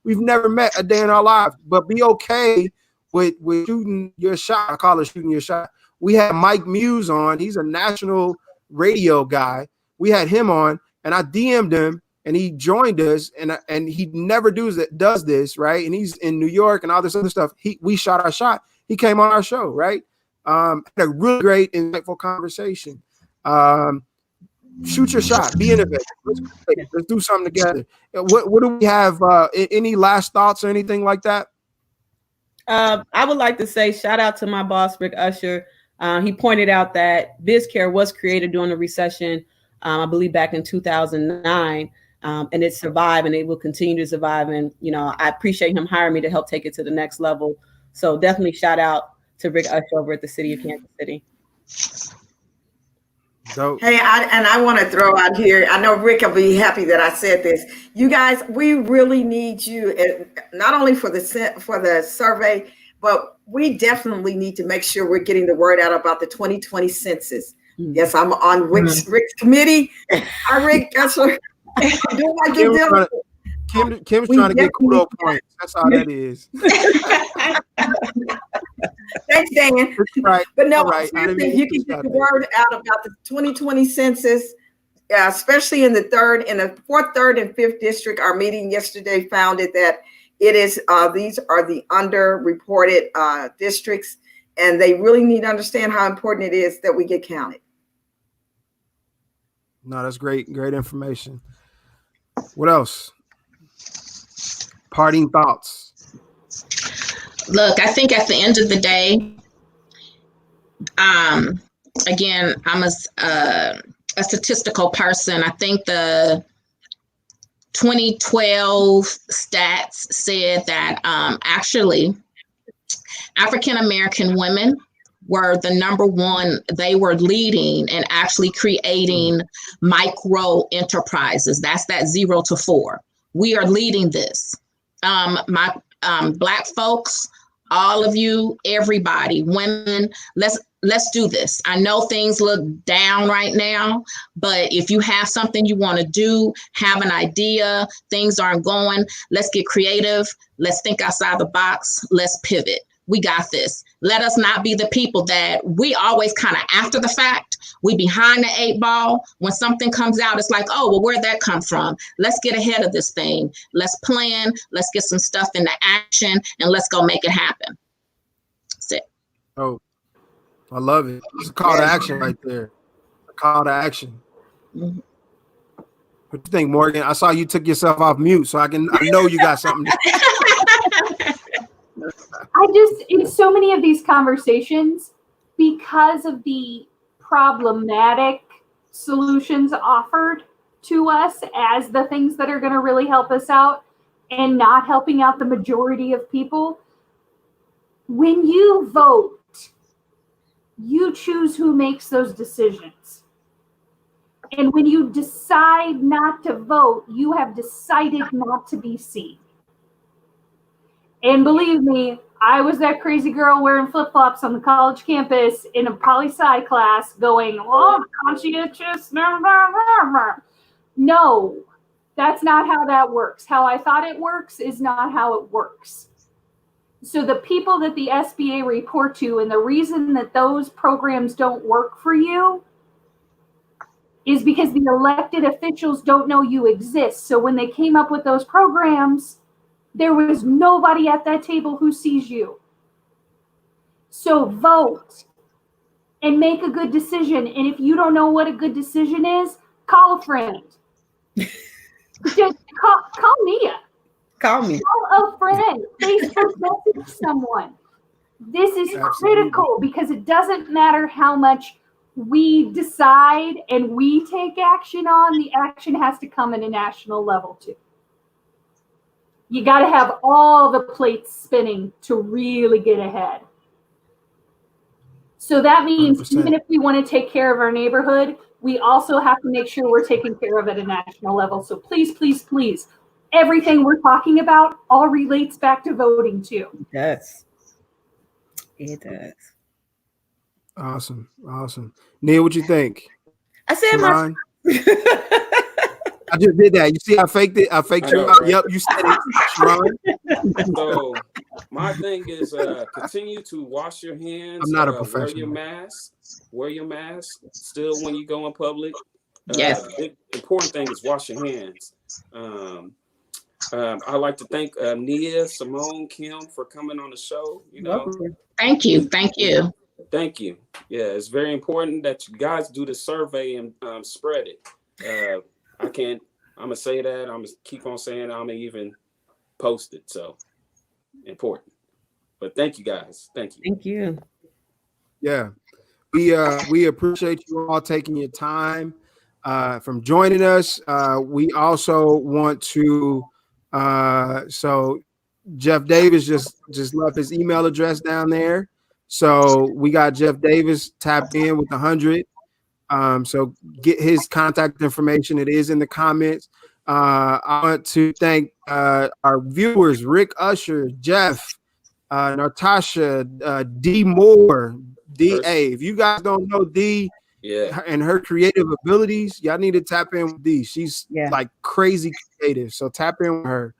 [SPEAKER 1] never met a day in our lives, but be okay with shooting your shot. I call it shooting your shot. We had Mike Muse on. He's a national radio guy. We had him on, and I DM'd him, and he joined us, and he never does this, right? And he's in New York and all this other stuff. We shot our shot. He came on our show, right? Had a really great, insightful conversation. Shoot your shot. Be innovative. Let's do something together. What do we have? Any last thoughts or anything like that?
[SPEAKER 5] I would like to say shout out to my boss, Rick Usher. He pointed out that BizCare was created during the recession, I believe back in 2009, and it survived and it will continue to survive. And, I appreciate him hiring me to help take it to the next level. So definitely shout out to Rick Usher over at the City of Kansas City.
[SPEAKER 1] Dope.
[SPEAKER 7] Hey, I want to throw out here. I know Rick will be happy that I said this. You guys, we really need you, not only for the survey, but we definitely need to make sure we're getting the word out about the 2020 census. Yes, I'm on Rick's committee. Rick, that's what I'm doing my due diligence.
[SPEAKER 1] Kim's trying to get kudo points. That's all that is.
[SPEAKER 7] Thanks, Dan.
[SPEAKER 1] Right.
[SPEAKER 7] But no,
[SPEAKER 1] right.
[SPEAKER 7] seriously, if you can get the word out about the 2020 census, especially in the fourth, third, and fifth district. Our meeting yesterday found that it is these are the underreported districts, and they really need to understand how important it is that we get counted.
[SPEAKER 1] No, that's great. Great information. What else? Parting thoughts.
[SPEAKER 8] Look, I think at the end of the day, again, I'm a statistical person. I think the 2012 stats said that actually African American women were the number one. They were leading and actually creating micro enterprises. That's that 0 to 4. We are leading this. My Black folks, all of you, everybody, women, let's do this. I know things look down right now, but if you have something you want to do, have an idea, things aren't going, let's get creative. Let's think outside the box. Let's pivot. We got this. Let us not be the people that we always kind of after the fact, we behind the 8 ball. When something comes out, it's like, oh, well, where'd that come from? Let's get ahead of this thing. Let's plan. Let's get some stuff into action and let's go make it happen. That's it.
[SPEAKER 1] Oh, I love it. It's a call to action right there. A call to action.
[SPEAKER 8] Mm-hmm.
[SPEAKER 1] What do you think, Morgan? I saw you took yourself off mute, so I know you got something.
[SPEAKER 6] In so many of these conversations, because of the problematic solutions offered to us as the things that are going to really help us out and not helping out the majority of people, when you vote, you choose who makes those decisions. And when you decide not to vote, you have decided not to be seen. And believe me, I was that crazy girl wearing flip-flops on the college campus in a poli-sci class going, oh, conscientious. No, that's not how that works. How I thought it works is not how it works. So the people that the SBA report to, and the reason that those programs don't work for you is because the elected officials don't know you exist. So when they came up with those programs, there was nobody at that table who sees you. So vote and make a good decision. And if you don't know what a good decision is, call a friend. Just call Mia.
[SPEAKER 5] Call me.
[SPEAKER 6] Call a friend. Facebook message someone. This is critical because it doesn't matter how much we decide and we take action on, the action has to come at a national level too. You got to have all the plates spinning to really get ahead. So that means 100%. Even if we want to take care of our neighborhood, we also have to make sure we're taking care of it at a national level. So please, please, please, everything we're talking about all relates back to voting too.
[SPEAKER 5] Yes, it does.
[SPEAKER 1] Awesome. Neil, what you think?
[SPEAKER 5] I said
[SPEAKER 1] Simone? I just did that. You see, I faked it. I faked you out. Right? Yep, you said it, Sharon.
[SPEAKER 9] So my thing is continue to wash your hands.
[SPEAKER 1] I'm not a professional.
[SPEAKER 9] Wear your mask still when you go in public.
[SPEAKER 8] Yes.
[SPEAKER 9] The important thing is wash your hands. I'd like to thank Nia, Simone, Kim for coming on the show.
[SPEAKER 8] Thank you.
[SPEAKER 9] Thank you. Yeah, it's very important that you guys do the survey and spread it. I'm gonna say that. I'm gonna keep on saying it. I'm gonna even post it. So important. But thank you guys. Thank you.
[SPEAKER 5] Thank you.
[SPEAKER 1] Yeah. We appreciate you all taking your time from joining us. We also want to so Jeff Davis just left his email address down there. So we got Jeff Davis tapped in with 100. So get his contact information. It is in the comments. I want to thank our viewers, Rick Usher, Jeff, Natasha, D Moore, D.A. If you guys don't know D and her creative abilities, y'all need to tap in with D. She's like crazy creative. So tap in with her.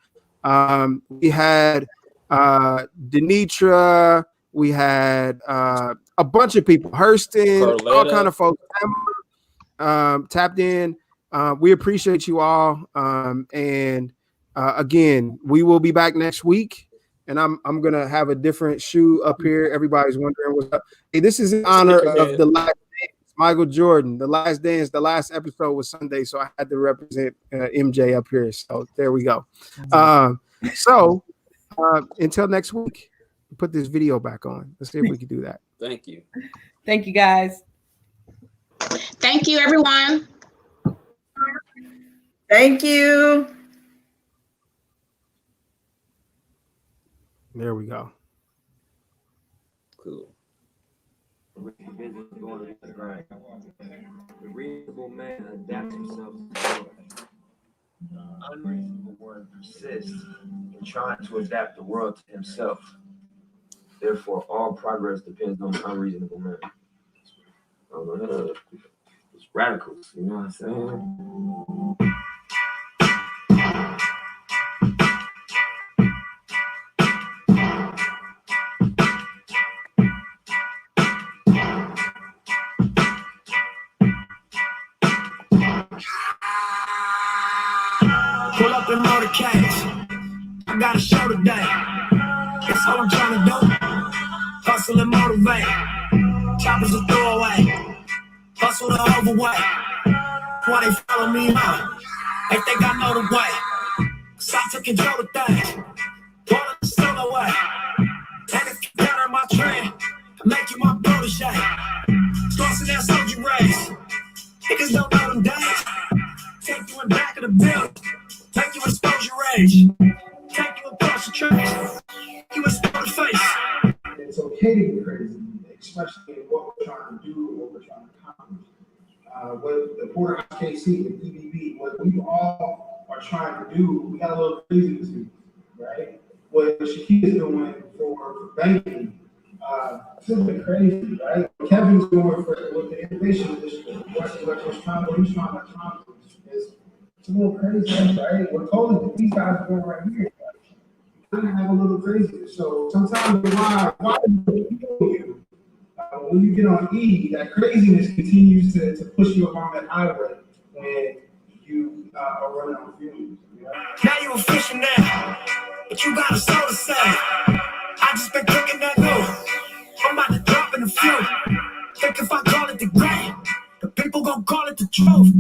[SPEAKER 1] We had Denitra, we had a bunch of people, Hurston, all kind of folks tapped in. We appreciate you all. And again, we will be back next week. And I'm gonna have a different shoe up here. Everybody's wondering what's up. Hey, this is in honor of the last dance, Michael Jordan. The last dance, the last episode was Sunday, so I had to represent MJ up here. So there we go. So until next week, put this video back on. Let's see if we can do that.
[SPEAKER 9] Thank you.
[SPEAKER 5] Thank you, guys.
[SPEAKER 8] Thank you, everyone.
[SPEAKER 7] Thank you.
[SPEAKER 1] There we go.
[SPEAKER 9] Cool.
[SPEAKER 2] The reasonable man adapts himself to the world. The unreasonable one persists in trying to adapt the world to himself. Therefore, all progress depends on the unreasonable man. It's radicals, you know what I'm saying?
[SPEAKER 3] Pull up in motorcades. I got a show today. That's all I'm trying to do. Hustle and motivate. Choppers a throwaway. Hustle the overweight. Why they follow me out? They think I know the way. Cause I took control of things. Pulling the still away. And if you counter my trend, I make you my protege. Crossing that soldier race. Niggas don't know them days. Take you in back of the building. Make you expose your rage. Take you across the tracks. You expose the face.
[SPEAKER 4] It's okay to be crazy, especially in what we're trying to do and what we're trying to accomplish. With the Porterhouse KC, the EBB, what we all are trying to do, we got a little craziness in it, right? What Shaquille is doing for banking, simply crazy, right? What Kevin's doing with the innovation initiative, what he's trying to accomplish is it's a little crazy, right? What totally these guys are doing right here, kind of have a little crazy. So sometimes why you when you get on E, that craziness continues to push you along that highway when you are running on fumes.
[SPEAKER 3] Now you official now, but you got a soul to say. I just been cooking that new. I'm about to drop in a few. Think if I call it the great, the people gon' call it the truth.